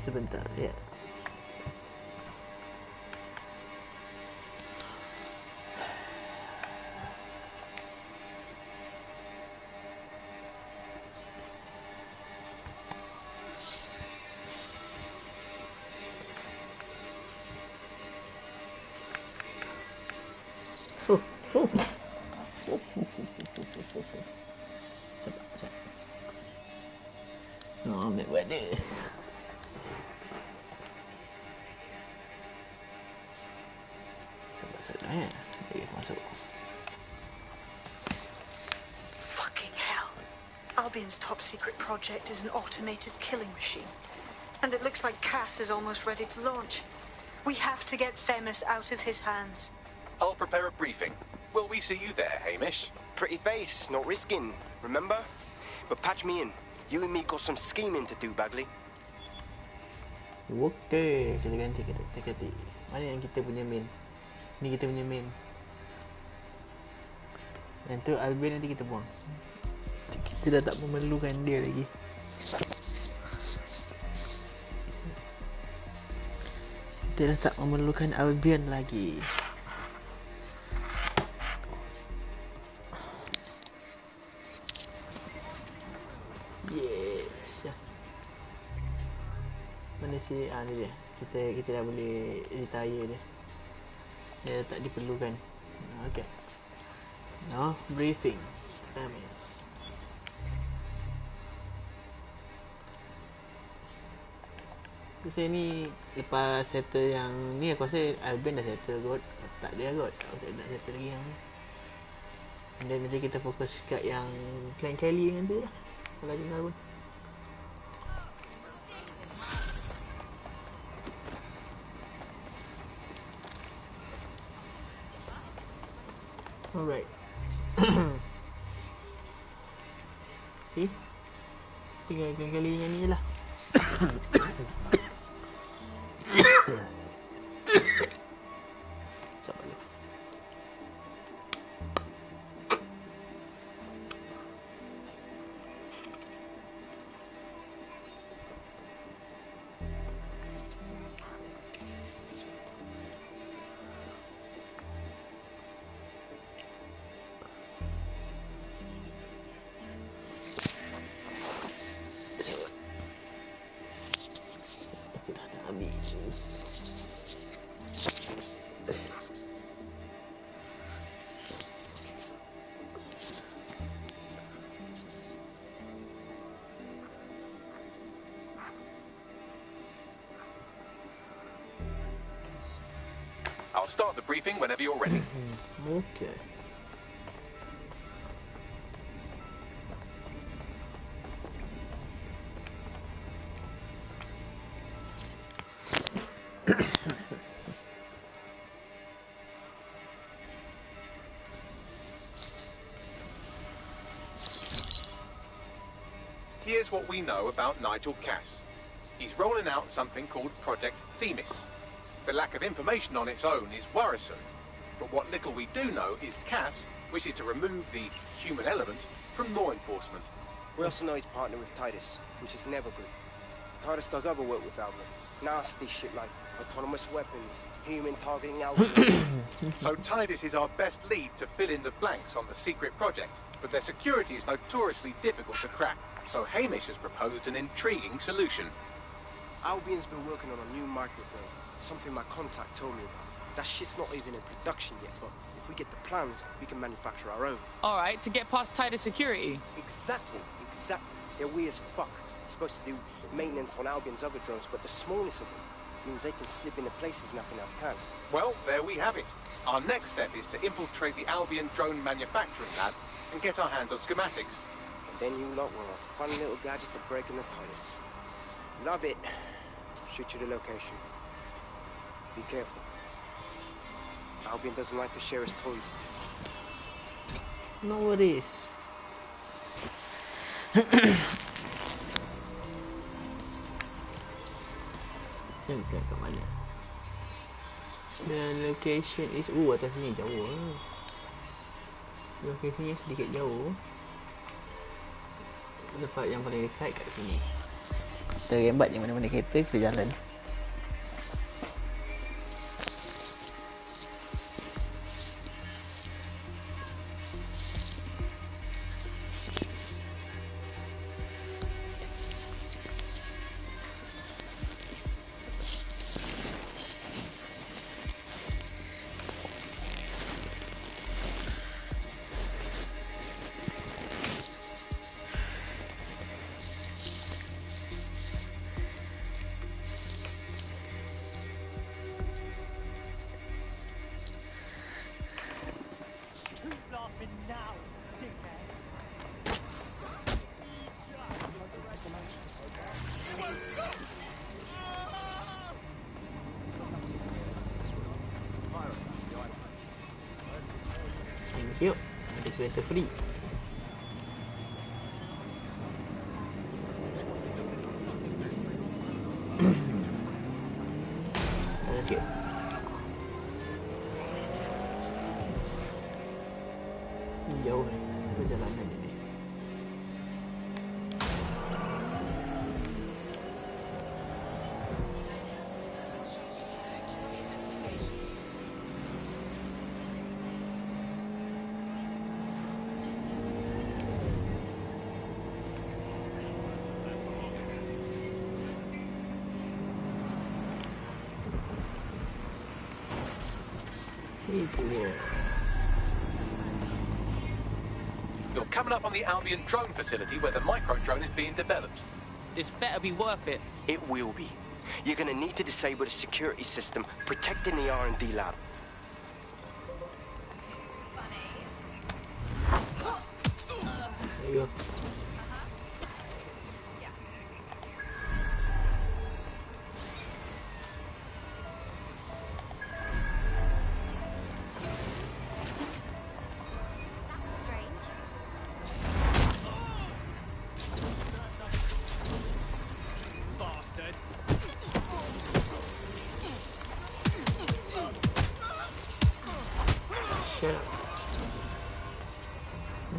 Sebentar, ya. Oh, ambil buat dia. Sabar ya. Dia masuk. Fucking hell. I'll Albion's top secret project is an automated killing machine. And it looks like Cass is almost ready to launch. We have to get Themis out of his hands. I'll prepare a briefing. Will we see you there, Hamish? Pretty face, not risking, remember? But patch me in. You and me got some scheming to do, Bagley. Okey, kita ganti. Mana yang kita punya main? Ni kita punya main. Yang tu Albion nanti kita buang. Kita dah tak memerlukan dia lagi. Kita dah tak memerlukan Albion lagi. Yes. Mana si ni dia. Kita dah boleh retire dia. Dia tak diperlukan. Okay. Now briefing. Themis. Saya ni lepas settle yang ni, aku rasa Albion dah settle kot. Tak dia kot. Aku tak nak settle lagi yang ni. Dan nanti kita fokus kat yang Clan Kelly dengan tu lah. Kalau tinggal pun. Alright. See? Tinggal Clan Kelly dengan ni je lah. I'll start the briefing whenever you're ready. Okay. Here's what we know about Nigel Cass. He's rolling out something called Project Themis. The lack of information on its own is worrisome, but what little we do know is Cass wishes to remove the human element from law enforcement. We also know he's partnered with Titus, which is never good. Titus does other work with Albert. Nasty shit like autonomous weapons, human targeting algorithms. So Titus is our best lead to fill in the blanks on the secret project, but their security is notoriously difficult to crack. So Hamish has proposed an intriguing solution. Albion's been working on a new microdrone, something my contact told me about. That shit's not even in production yet, but if we get the plans, we can manufacture our own. All right, to get past Titus security. Exactly. They're weird as fuck. Supposed to do maintenance on Albion's other drones, but the smallness of them means they can slip into places nothing else can. Well, there we have it. Our next step is to infiltrate the Albion drone manufacturing lab and get our hands on schematics. And then you lot will have a fun little gadget to break in the Titus. Love it. Shoot you the location. Be careful. Albion doesn't like to share his toys. No worries. Kita kat mana? The location is atas sini jauh. Location ni sedikit jauh. Tempat yang paling dekat kat sini. Kita rembat je mana-mana kereta, kita jalan. Yuk, ada kereta free. Mana sikit. Jauh ni perjalanan ni. You're coming up on the Albion drone facility where the micro drone is being developed. This better be worth it. It will be. You're gonna need to disable the security system protecting the R&D lab. There you go. Shut up.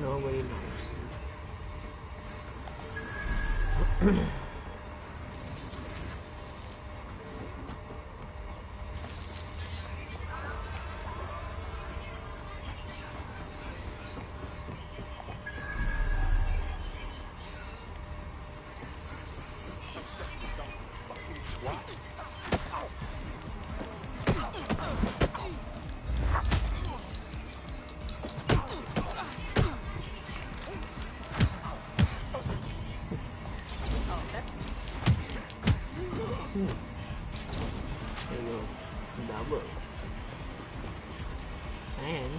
Nobody knows. There you go. Double. And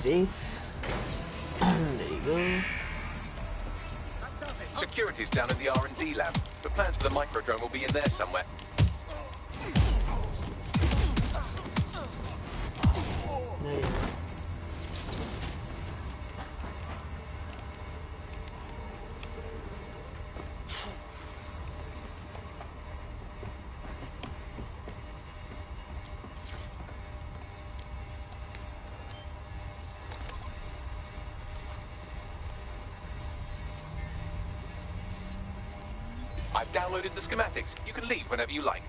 this. There you go. Security's down in the R&D lab. The plans for the micro drone will be in there somewhere. There you go. I've downloaded the schematics. You can leave whenever you like.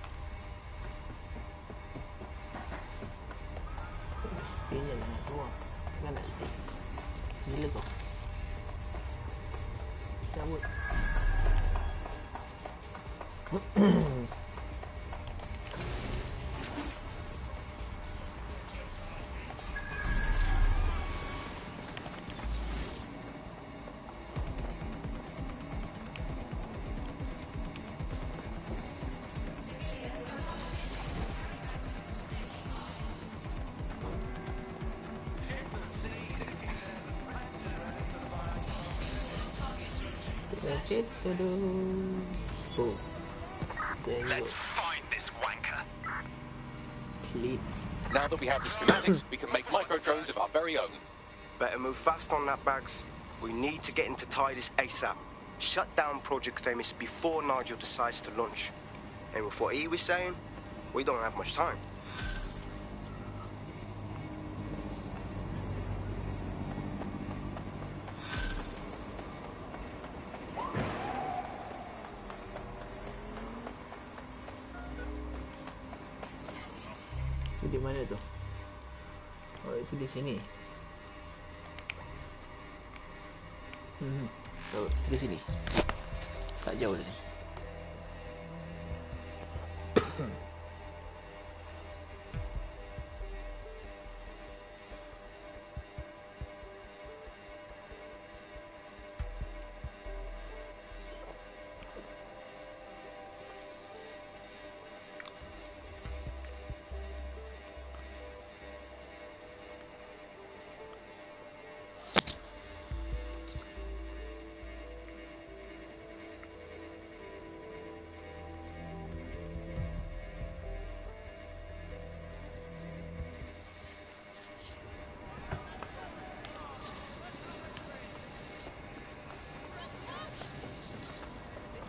Semestinya nak keluar. Kan nak stay. Gila kau. Cabut. Oh, there you Let's go. find this wanker. Clean. Now that we have the schematics, we can make micro drones of our very own. Better move fast on that, Bags. We need to get into Titus ASAP. Shut down Project Themis before Nigel decides to launch. And with what he was saying, we don't have much time. Itu di mana tu? Oh, itu di sini. Oh, di sini. Tak jauh ni.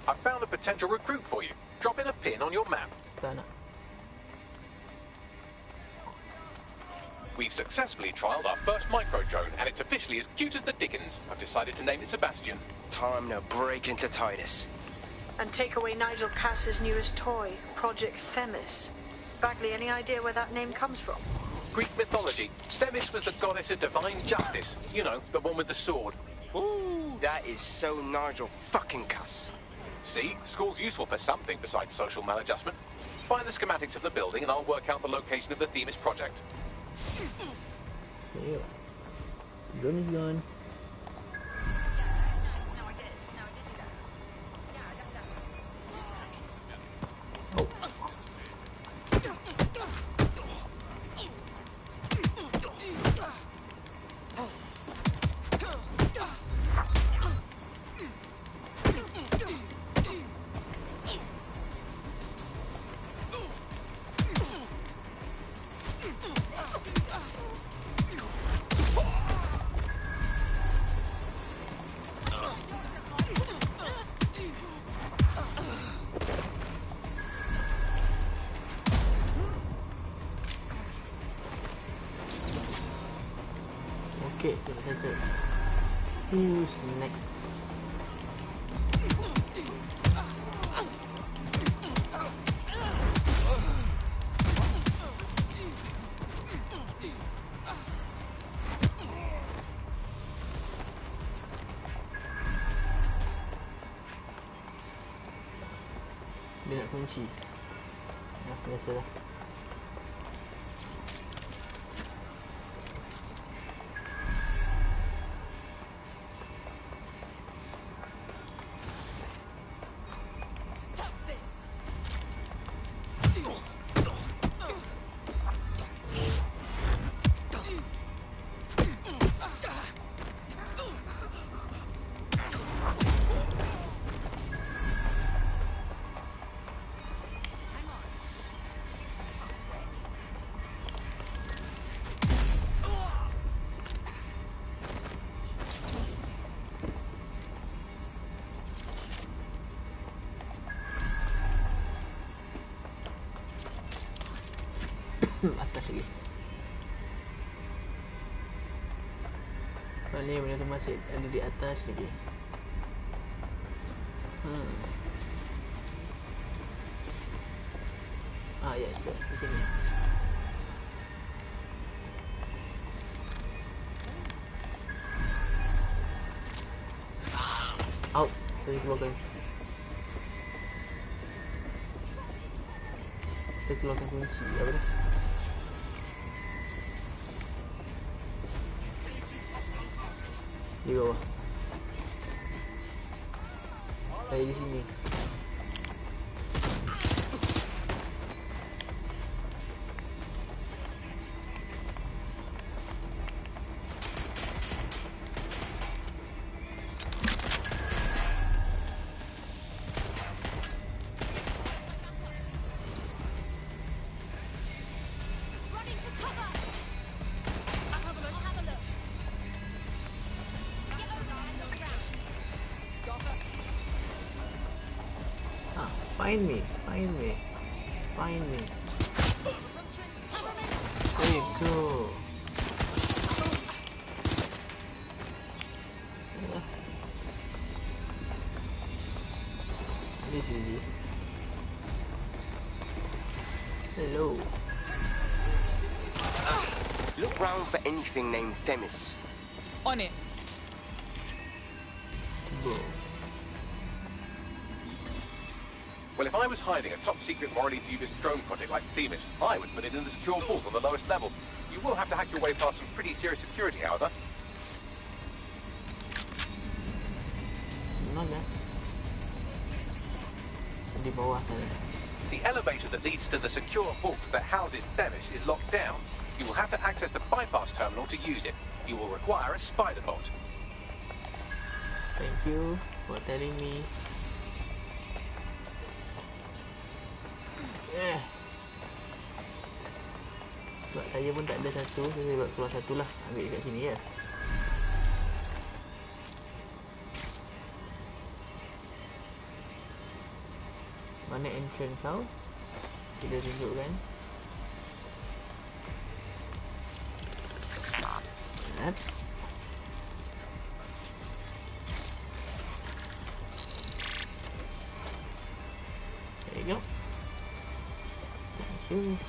I've found a potential recruit for you. Drop in a pin on your map. We've successfully trialled our first micro-drone, and it's officially as cute as the dickens. I've decided to name it Sebastian. Time to break into Titus. And take away Nigel Cass's newest toy, Project Themis. Bagley, any idea where that name comes from? Greek mythology. Themis was the goddess of divine justice. You know, the one with the sword. Ooh, that is so Nigel fucking Cass. See, school's useful for something besides social maladjustment. Find the schematics of the building and I'll work out the location of the Themis project. Ayo. Drone is gone. Oh. Okay, kita saja. Who's next? Dia nak kunci. Nah, biasalah. Atas lagi. Ni benda tu masih ada di atas lagi. Ah ya, yes, di sini. Out, tadi keluarkan. Kita keluarkan kunci apa dah? Di bawah. Saya di sini. Find me, find me, find me. There you go. This is easy. Hello. Look round for anything named Themis. On it. Bro. Well, if I was hiding a top-secret, morally dubious drone project like Themis, I would put it in the secure vault on the lowest level. You will have to hack your way past some pretty serious security, however. Mana? Di bawah sana. The elevator that leads to the secure vault that houses Themis is locked down. You will have to access the bypass terminal to use it. You will require a spider bolt. Thank you for telling me. Sebab saya pun tak ada satu, saya buat keluar satu lah. Ambil dekat sini ya. Mana entrance kau? Kita tunjukkan. Yep. There you go. Thank you.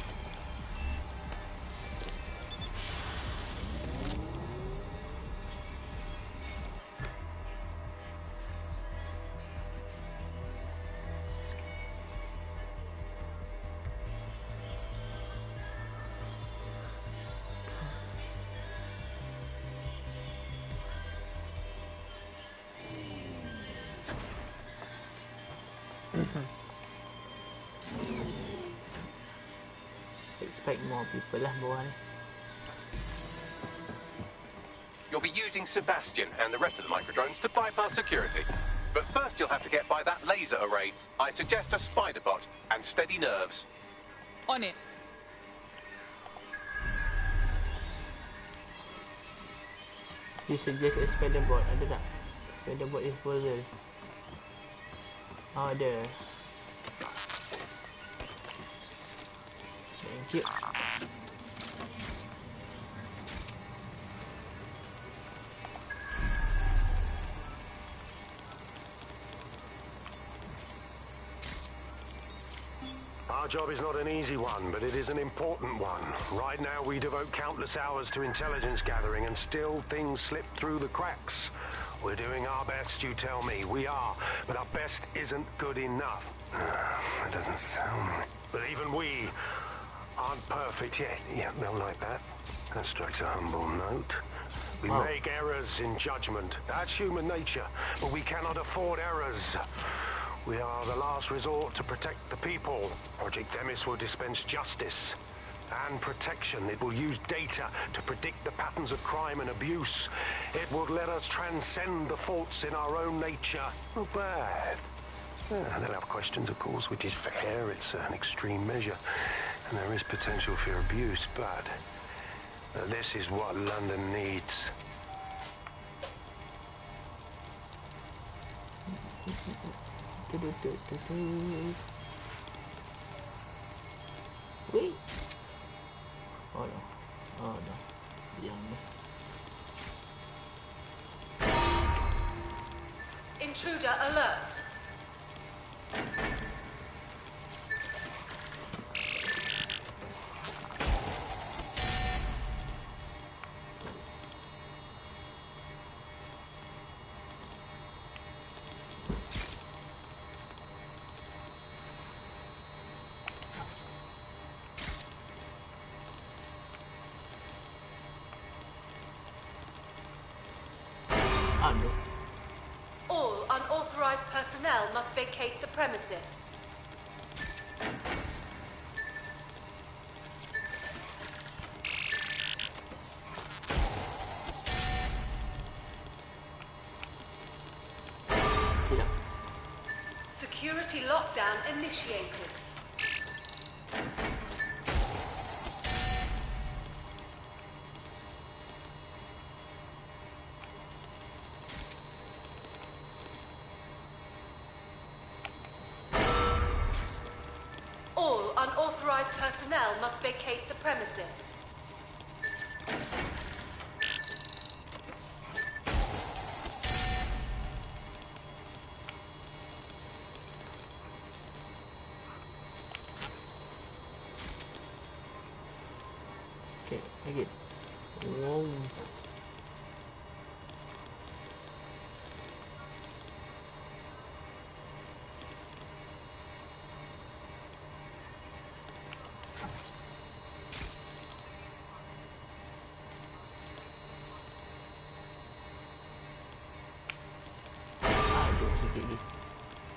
Expect more people lah bawah ni. You'll be using Sebastian and the rest of the microdrones to bypass security. But first you'll have to get by that laser array. I suggest a spider bot and steady nerves. On it. You suggest a spider bot, ada tak? Spider bot disposal. Oh, ada. Thank you. Our job is not an easy one, but it is an important one. Right now, we devote countless hours to intelligence gathering, and still things slip through the cracks. We're doing our best, you tell me. We are, but our best isn't good enough. It doesn't sound... But even we aren't perfect yet. Yeah, they'll like that. That strikes a humble note. We make errors in judgment. That's human nature, but we cannot afford errors. We are the last resort to protect the people. Project Themis will dispense justice and protection. It will use data to predict the patterns of crime and abuse. It will let us transcend the faults in our own nature. Not bad. They'll have questions, of course, which is fair. It's an extreme measure, and there is potential for abuse, but this is what London needs. Wait. Oh no. Oh no. Yang ni. Intruder alert. All unauthorized personnel must vacate the premises. Security lockdown initiated. All unauthorized personnel must vacate the premises. Okay, again. Wow.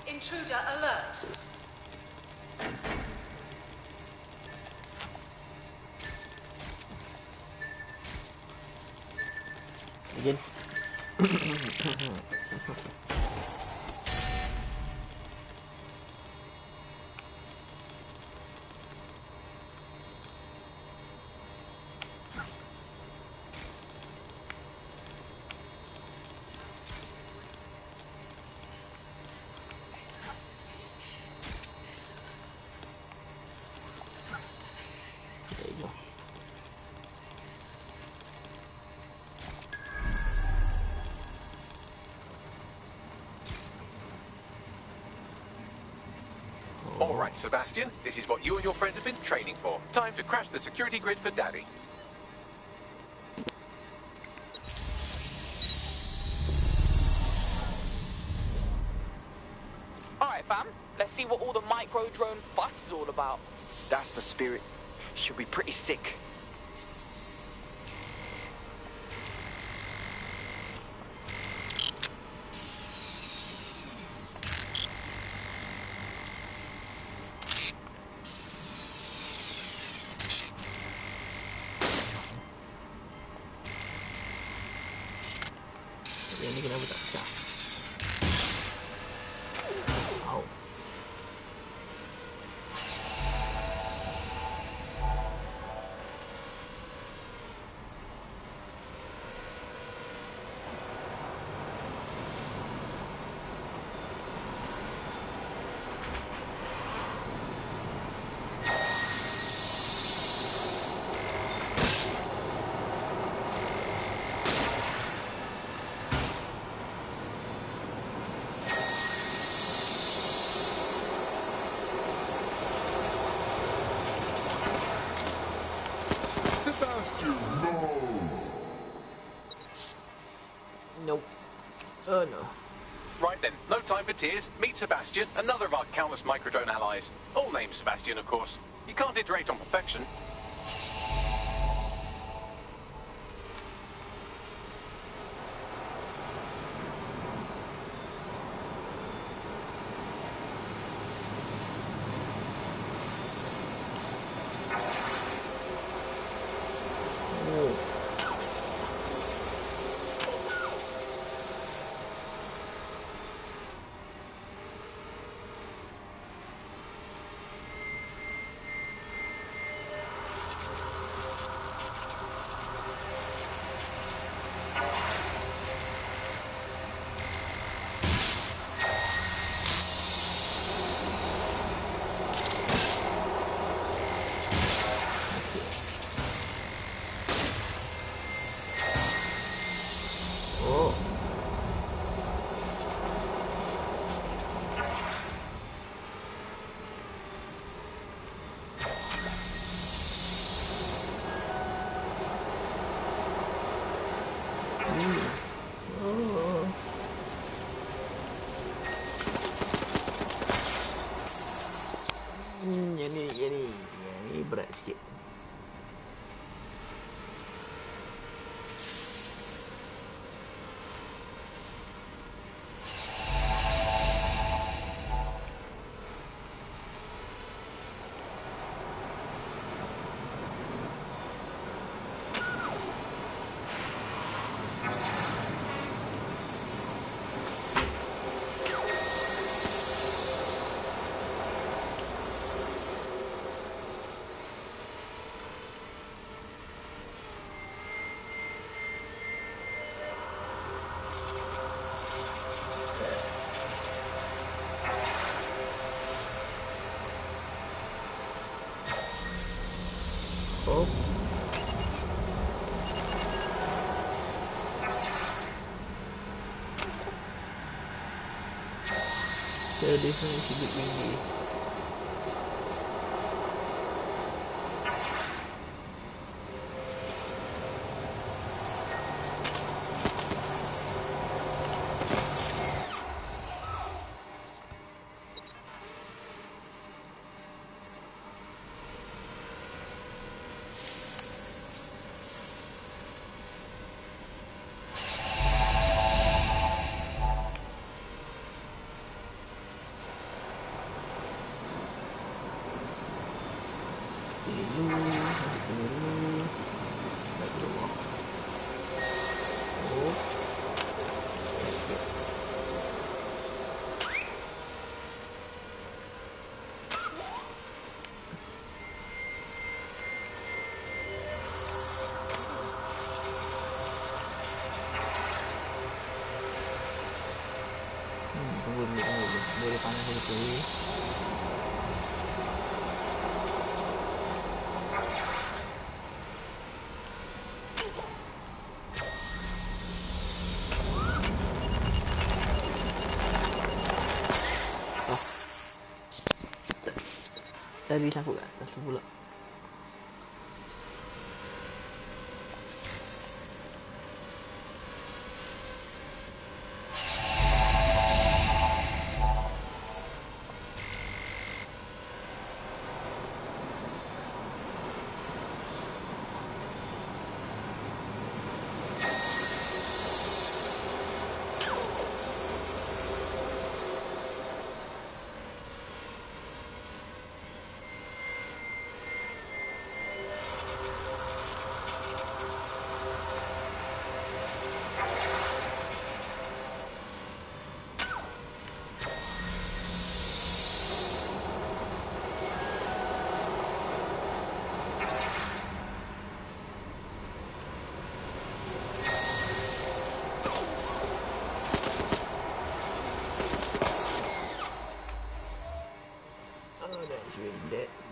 Intruder alert. Again. All right, Sebastian, this is what you and your friends have been training for. Time to crash the security grid for Daddy. Alright, fam. Let's see what all the micro-drone fuss is all about. That's the spirit. Should be pretty sick. Yang ni kenapa tak pecah? Au. Sebastian, no! Nope. Oh no. Right then, no time for tears. Meet Sebastian, another of our countless microdrone allies. All named Sebastian, of course. You can't iterate on perfection. Yang ni berat sikit. Oh. So this one is a bit windy. Tunggu dulu. Boleh panas sedikit. Tadi sangkut kat atas pula.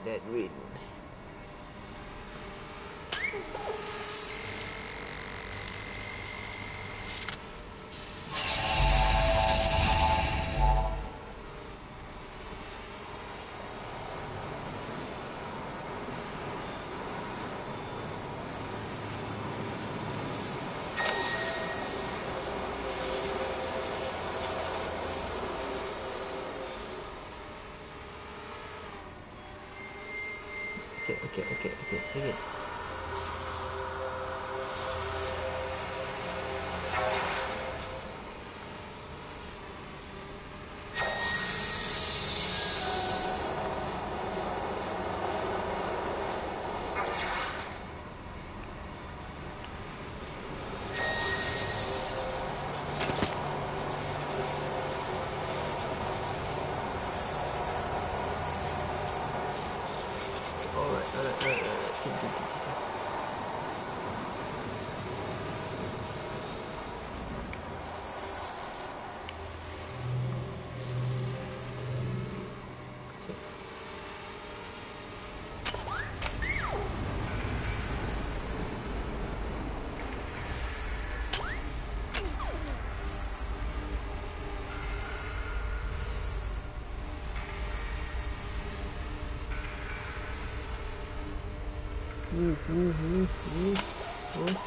That win. Okay. Alright.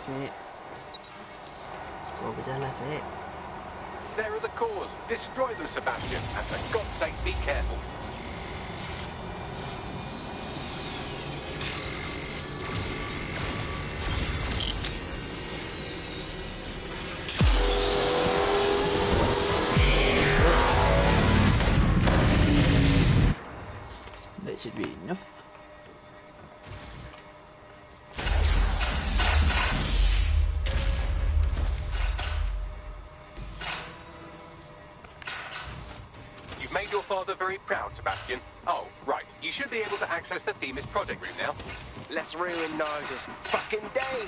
minit. Oh, pecah last minit. There are the cores. Destroy them, Sebastian. And for God's sake, be careful. That should be enough. You've made your father very proud, Sebastian. Oh, right. You should be able to access the Themis project room now. Let's ruin Nigel's fucking day.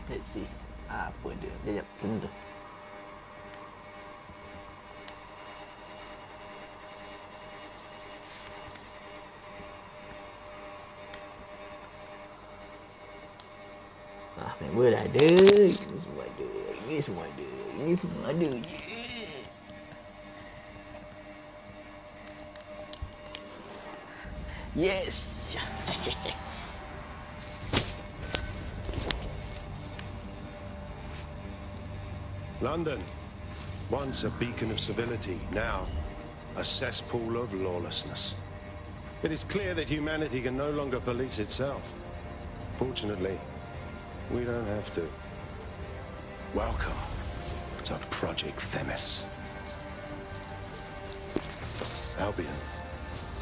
Let's see. Apa dia? Sekejap, sebentar. Member dah ada. Ini semua ada. Ini semua ada. Ini semua ada. Yes. London, once a beacon of civility, now a cesspool of lawlessness. It is clear that humanity can no longer police itself. Fortunately, we don't have to. Welcome to Project Themis. Albion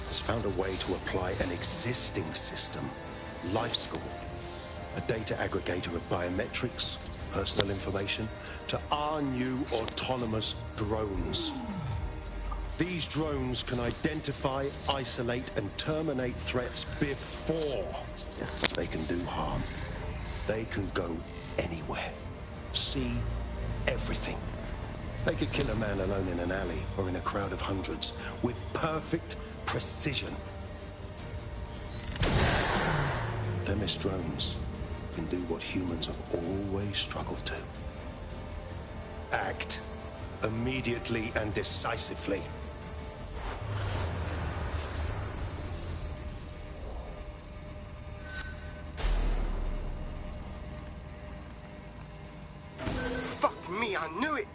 has found a way to apply an existing system, Life School, a data aggregator of biometrics, personal information, to our new autonomous drones. These drones can identify, isolate, and terminate threats before they can do harm. They can go anywhere, see everything. They could kill a man alone in an alley or in a crowd of hundreds with perfect precision. Themis drones can do what humans have always struggled to. Act immediately and decisively. Fuck me, I knew it.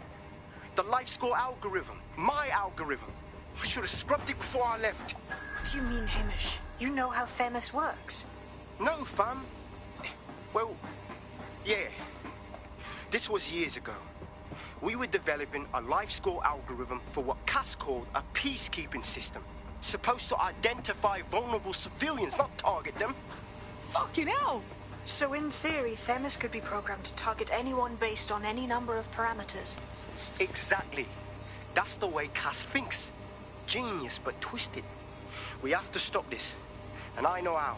The life score algorithm. My algorithm. I should have scrubbed it before I left. What do you mean, Hamish? You know how Themis works. No, fam. Well, yeah. This was years ago. We were developing a life score algorithm for what Cass called a peacekeeping system. Supposed to identify vulnerable civilians, not target them. Fucking hell! So in theory, Themis could be programmed to target anyone based on any number of parameters. Exactly. That's the way Cass thinks. Genius, but twisted. We have to stop this. And I know how.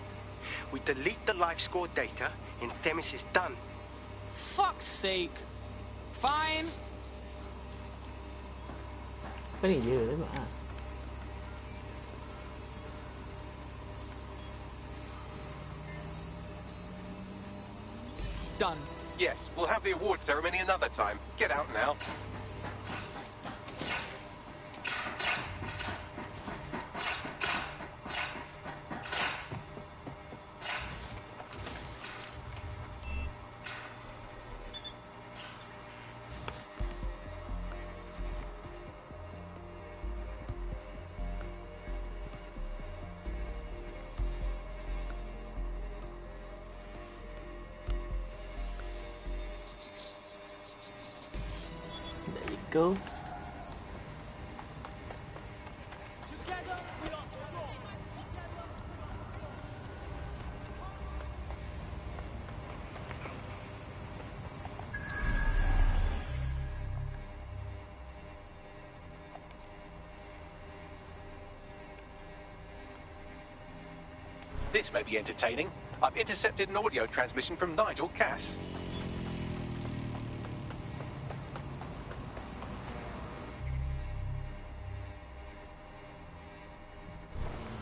We delete the life score data and Themis is done. Fuck's sake. Fine. Apa ni dia tengok ah. Done. Yes, we'll have the award ceremony another time. Get out now. Go. This may be entertaining. I've intercepted an audio transmission from Nigel Cass.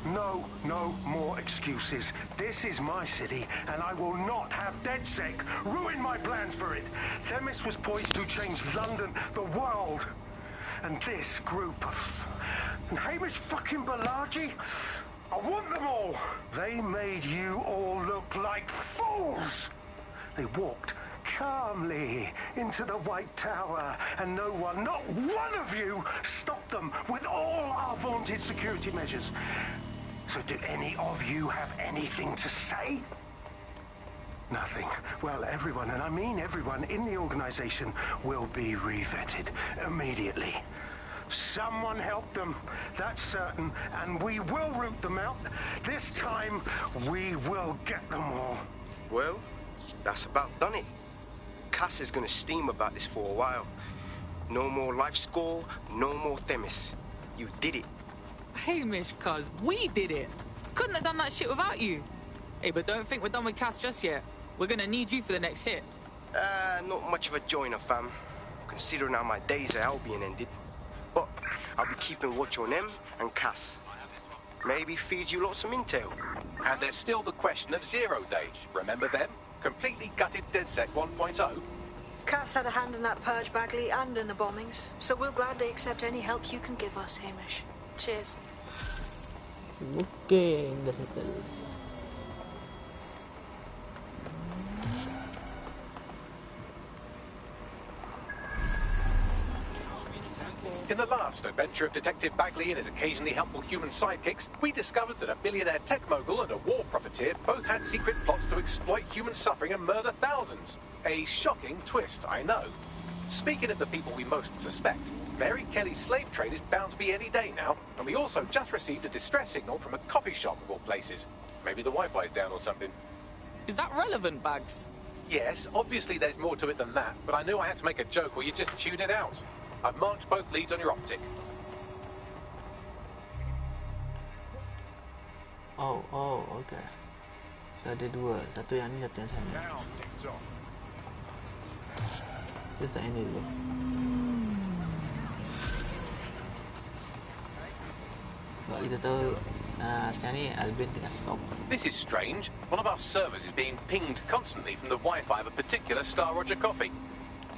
No more excuses. This is my city, and I will not have DedSec ruin my plans for it. Themis was poised to change London, the world. And this group of... And Hamish fucking Balaji? I want them all. They made you all look like fools. They walked calmly into the White Tower, and no one, not one of you, stopped them with all our vaunted security measures. So do any of you have anything to say? Nothing. Well, everyone, and I mean everyone in the organization, will be re-vetted immediately. Someone help them, that's certain, and we will root them out. This time, we will get them all. Well, that's about done it. Cass is gonna steam about this for a while. No more life score, no more Themis. You did it. Hamish, cuz, we did it. Couldn't have done that shit without you. Hey, but don't think we're done with Cass just yet. We're gonna need you for the next hit. Not much of a joiner, fam. Considering how my days at Albion ended. But I'll be keeping watch on them and Cass. Maybe feed you lots of intel. And there's still the question of 0 Day. Remember them? Completely gutted DedSec 1.0. Cass had a hand in that purge, Bagley, and in the bombings. So we'll gladly accept any help you can give us, Hamish. Cheers. Okay, dah settle. In the last adventure of Detective Bagley and his occasionally helpful human sidekicks, we discovered that a billionaire tech mogul and a war profiteer both had secret plots to exploit human suffering and murder thousands. A shocking twist, I know. Speaking of the people we most suspect, Mary Kelly's slave trade is bound to be any day now, and we also just received a distress signal from a coffee shop of all places. Maybe the Wi-Fi's down or something. Is that relevant, Bags? Yes, obviously there's more to it than that, but I knew I had to make a joke or you'd just tune it out. I've marked both leads on your optic. Oh, okay. So ada dua, satu yang ni, satu yang sana. Kita start yang ni dulu. Sebab kita tahu sekarang ni Albion tengah stop. This is strange. One of our servers is being pinged constantly from the Wi-Fi of a particular Star Roger coffee.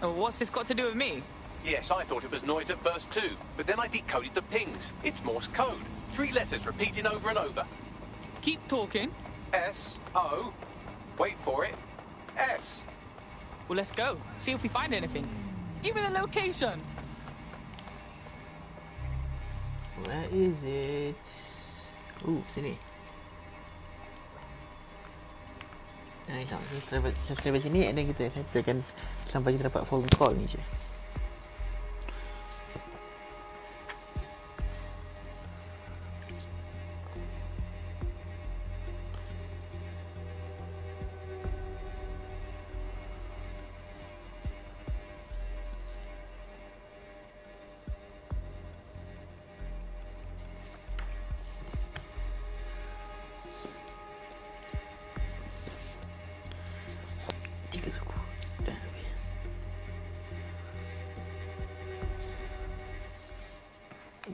Oh, what's this got to do with me? Yes, I thought it was noise at first too, but then I decoded the pings. It's Morse code. 3 letters repeating over and over. Keep talking. S-O. Wait for it. S. Well, let's go. See if we find anything. Give me the location. Where is it? Sini. Sampai sini, and then kita settlekan sampai kita dapat phone call ni je.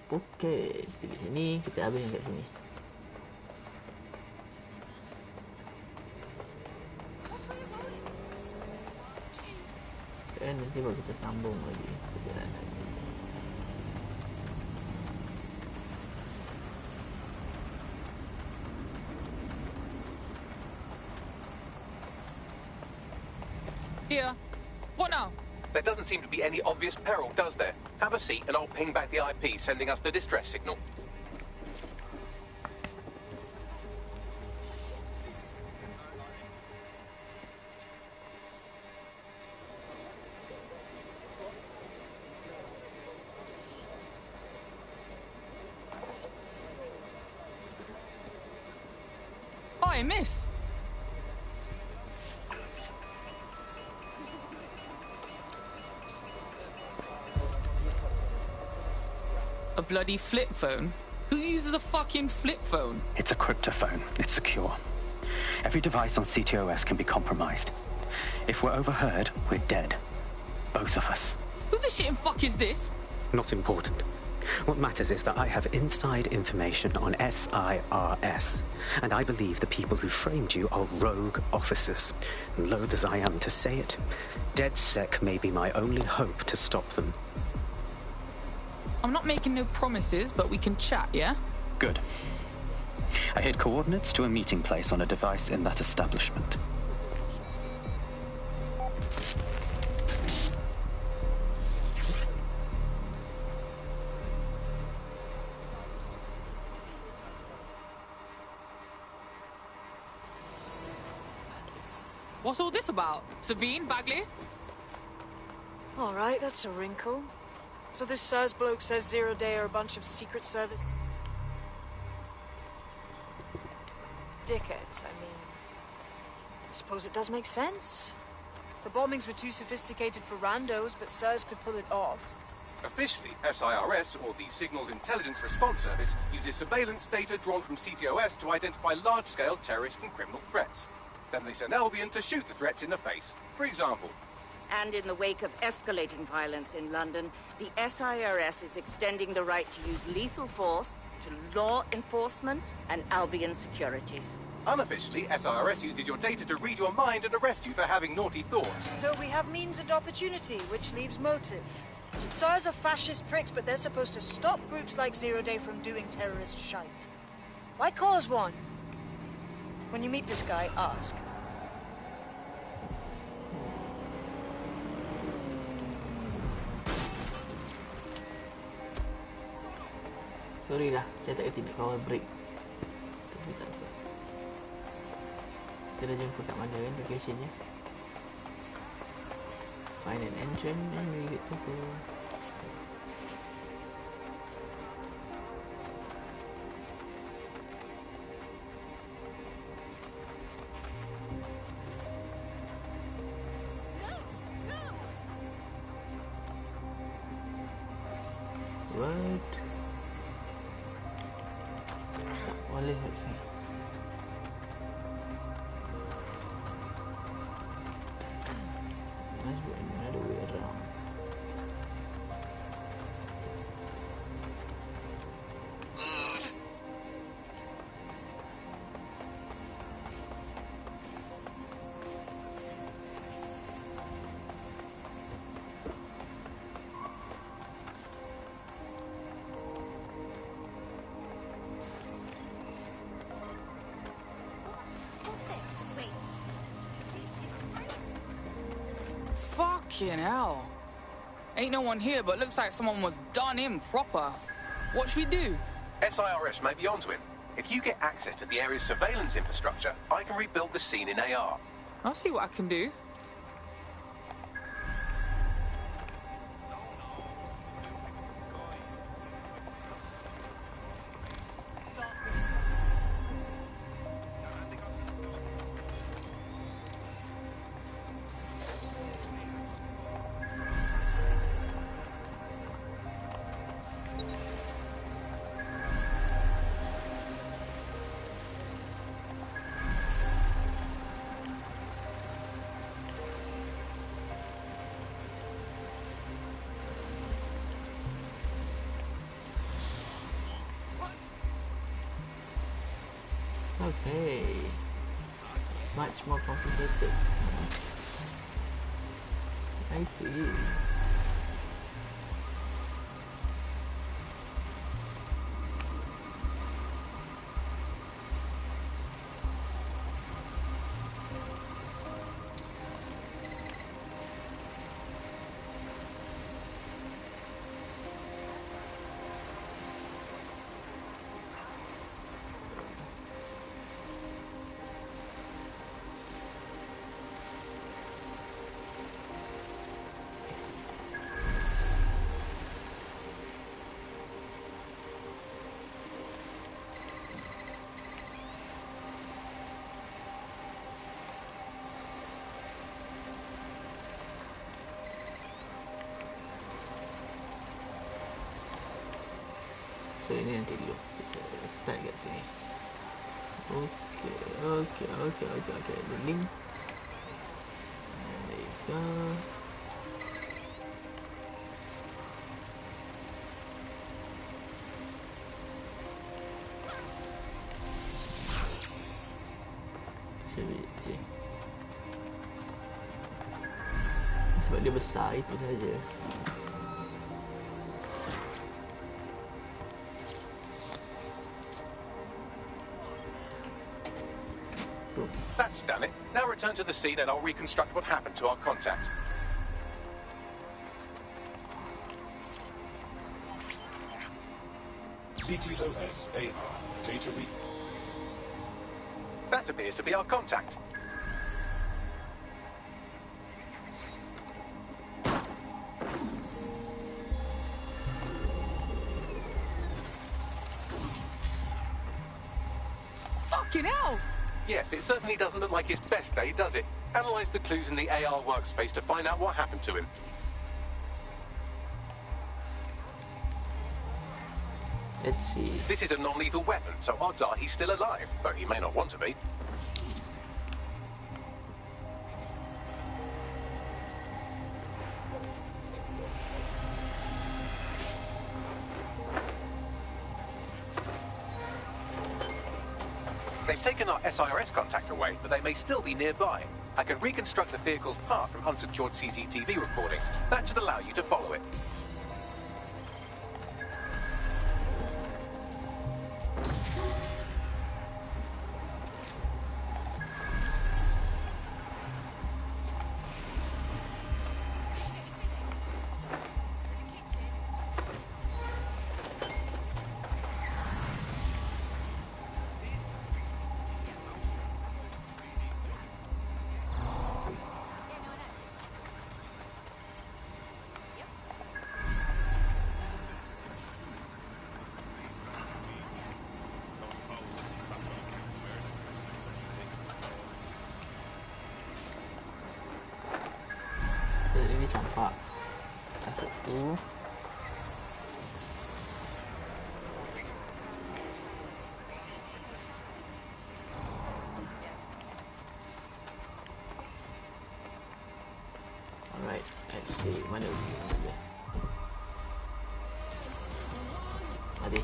Okey, di sini kita habiskan kat sini. Dan nanti baru kita sambung lagi perjalanan ini. Here. What now? There doesn't seem to be any obvious peril, does there? Have a seat and I'll ping back the IP sending us the distress signal. Oi, miss. A bloody flip phone? Who uses a fucking flip phone? It's a cryptophone. It's secure. Every device on CTOS can be compromised. If we're overheard, we're dead. Both of us. Who the shit in fuck is this? Not important. What matters is that I have inside information on SIRS, and I believe the people who framed you are rogue officers. Loath as I am to say it, DedSec may be my only hope to stop them. I'm not making no promises, but we can chat, yeah? Good. I hid coordinates to a meeting place on a device in that establishment. What's all this about? Sabine, Bagley? All right, that's a wrinkle. So this SIRS bloke says Zero Day are a bunch of Secret Service dickheads. I mean, I suppose it does make sense. The bombings were too sophisticated for randos, but SIRS could pull it off. Officially, SIRS, or the Signals Intelligence Response Service, uses surveillance data drawn from CTOS to identify large-scale terrorist and criminal threats. Then they send Albion to shoot the threats in the face. For example. And in the wake of escalating violence in London, the SIRS is extending the right to use lethal force to law enforcement and Albion securities. Unofficially, SIRS uses your data to read your mind and arrest you for having naughty thoughts. So we have means and opportunity, which leaves motive. SIRS are fascist pricks, but they're supposed to stop groups like Zero Day from doing terrorist shite. Why cause one? When you meet this guy, ask. Sorry lah, saya tak kerti nak kawal break. Tapi tak apa. Kita dah jumpa kat mana kan locationnya. Find an engine and we get to go. What? Boleh ni. Must be another way around. Fucking hell. Ain't no one here, but looks like someone was done in proper. What should we do? SIRS may be onto him. If you get access to the area's surveillance infrastructure, I can rebuild the scene in AR. I'll see what I can do. Okay, much more complicated. I see. So ini nanti dulu kita start kat sini. Okay. Loading. There you go. see. Sebab dia besar itu saja. That's done it. Now return to the scene and I'll reconstruct what happened to our contact. CTOS-AR. Data read. That appears to be our contact. Fucking hell! Yes, it certainly doesn't look like his best day, does it? Analyze the clues in the AR workspace to find out what happened to him. Let's see. This is a non-lethal weapon, so odds are he's still alive, though he may not want to be. They've taken our SIRS contact away, but they may still be nearby. I can reconstruct the vehicle's path from unsecured CCTV recordings. That should allow you to follow it. Ini campak kasus tu. Alright, let's see. Mana dia? Mari.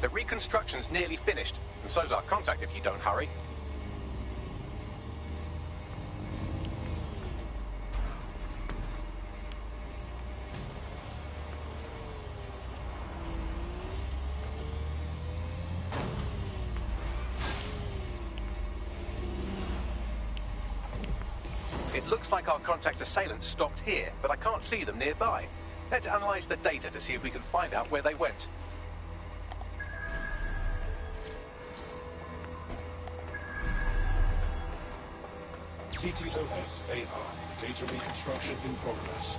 The reconstruction's nearly finished, and so's our contact if you don't hurry. It looks like our contact's assailants stopped here, but I can't see them nearby. Let's analyze the data to see if we can find out where they went. CTOS-AR. Data reconstruction in progress.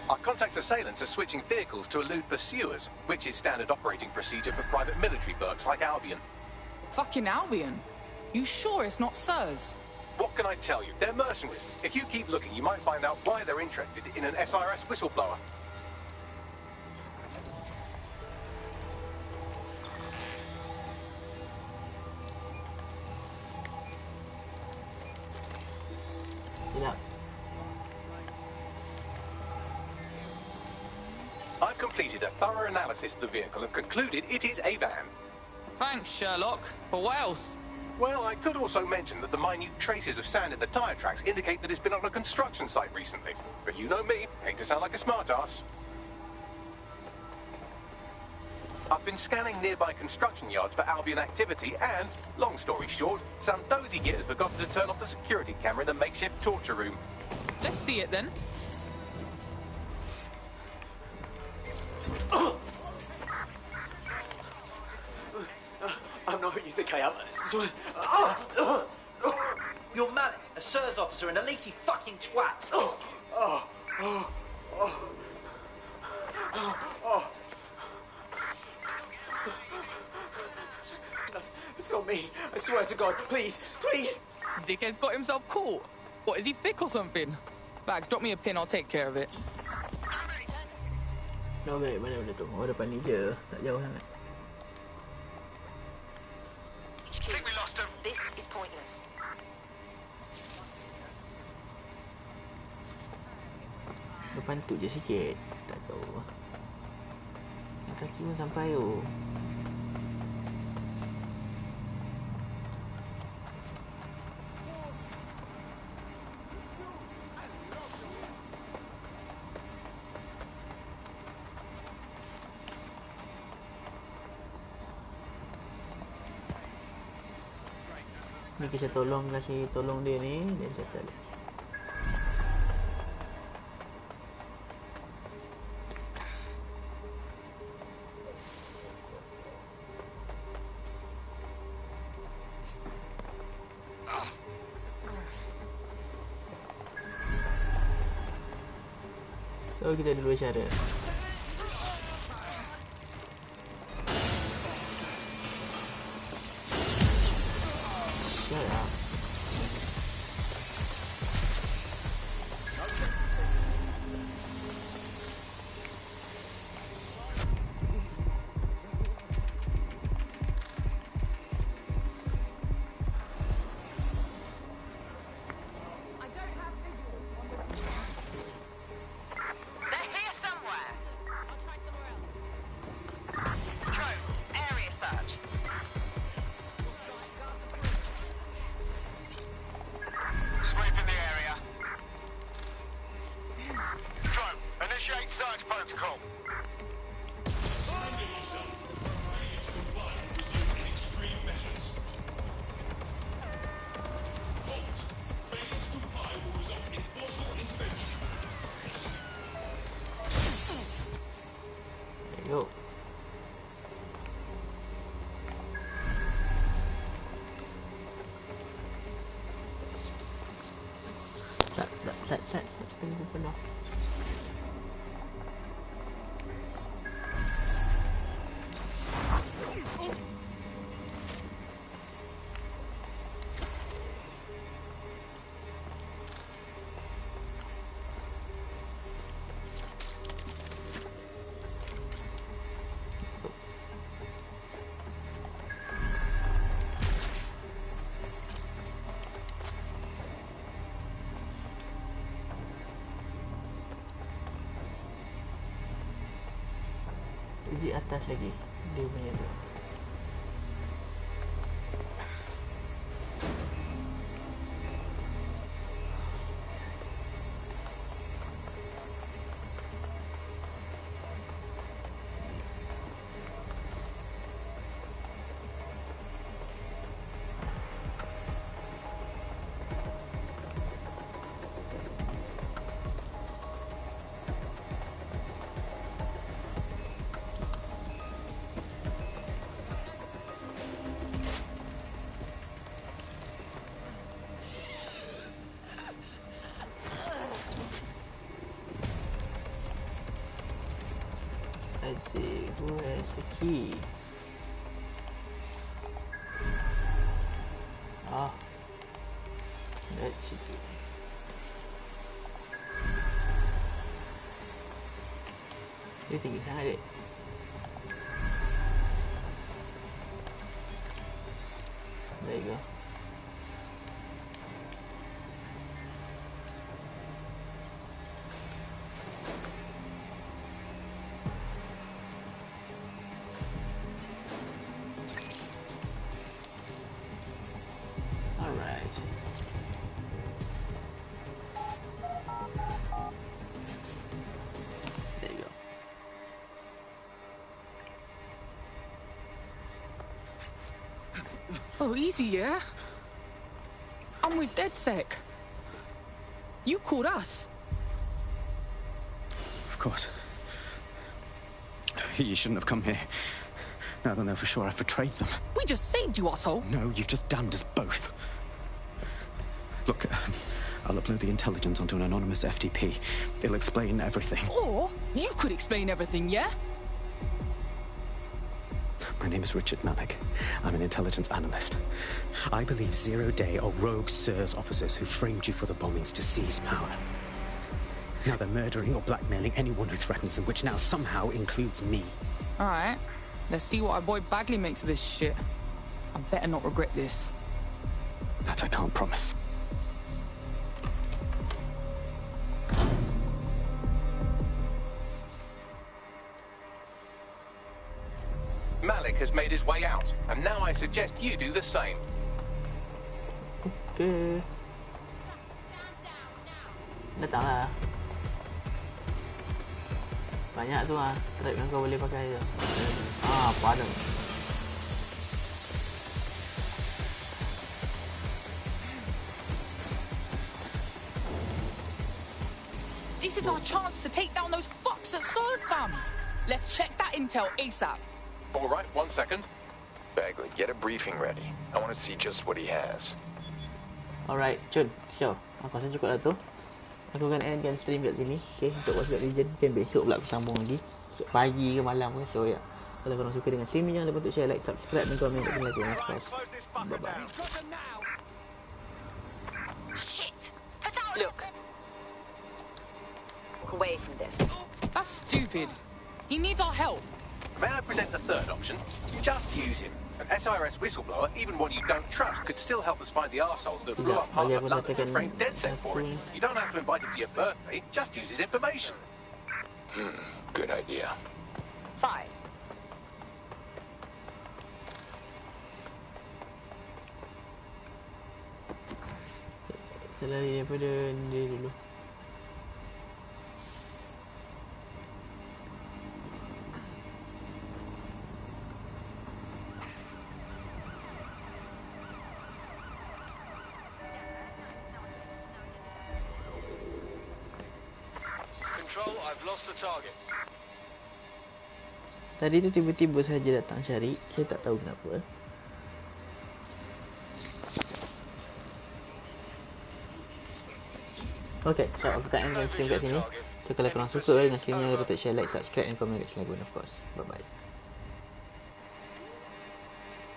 Our contact's assailants are switching vehicles to elude pursuers, which is standard operating procedure for private military burks like Albion. Fucking Albion? You sure it's not SIRS? What can I tell you? They're mercenaries. If you keep looking, you might find out why they're interested in an SIRS whistleblower. Yeah. I've completed a thorough analysis of the vehicle and concluded it is a van. Thanks, Sherlock. But what else? Well, I could also mention that the minute traces of sand in the tyre tracks indicate that it's been on a construction site recently. But you know me, hate to sound like a smartass. I've been scanning nearby construction yards for Albion activity and, long story short, some dozy git has forgotten to turn off the security camera in the makeshift torture room. Let's see it then. I'm not who you think I am. You're Malik, a SIRS officer and a leaky fucking twat. It's not me. I swear to God. Please, please. Dickhead's got himself caught. What, is he thick or something? Bags, drop me a pin, I'll take care of it. No, baik, mana benda tu? Oh, depan ni je. Tak jauh sangat. HQ, we lost him. This is pointless. Depan tu je sikit. Tak tahu. Yang kaki pun sampai oh. Ni kita kasih tolong dia ni dan settle. So kita ada dua cara. Tunggu penuh. Di atas lagi dia punya tu. Let's see, who has the key? Ah, that should be. Dia tinggi sangat dek. There you go. Oh, easy, yeah? I'm with DedSec. You called us. Of course. You shouldn't have come here. Now they know for sure I've betrayed them. We just saved you, asshole. No, you've just damned us both. Look, I'll upload the intelligence onto an anonymous FTP. It'll explain everything. Or you could explain everything, yeah? My name is Richard Malik. I'm an intelligence analyst. I believe Zero Day are rogue SIRS officers who framed you for the bombings to seize power. Now they're murdering or blackmailing anyone who threatens them, which now somehow includes me. Alright, let's see what our boy Bagley makes of this shit. I better not regret this. That I can't promise. Malik has made his way out, and now I suggest you do the same. Okay. Datanglah. Banyak tu ah, trap yang kau boleh pakai tu. Ah, pada. This is our chance to take down those fucks at SIRS, fam. Let's check that intel ASAP. All right, 1 second. Bagley, get a briefing ready. I want to see just what he has. Alright, Chun, show. Aku rasa cukup lah tu. Aku akan endkan stream kat sini. Okay, untuk Watch Dogs Legion. Mungkin besok pula aku sambung lagi. Pagi ke malam ke. So, ya. Kalau korang suka dengan stream ni, jangan lupa untuk share, like, subscribe dan komen kat sini lagi. Bye-bye. Shit! Look. Walk away from this. That's stupid. He needs our help. May I present the third option? Just use him. An SIRS whistleblower, even one you don't trust, could still help us find the arseholes that blew up half of London and framed DedSec for it. You don't have to invite him to your birthday, just use his information. Good idea. Fine. Kita lari daripada dia dulu. Tadi tu tiba-tiba saja datang cari. Saya tak tahu kenapa. Okay, so aku akan endkan stream kat sini. So kalau korang suka dengan stream ni, jangan lupa share, like, subscribe dan komen kat sini, of course. Bye-bye.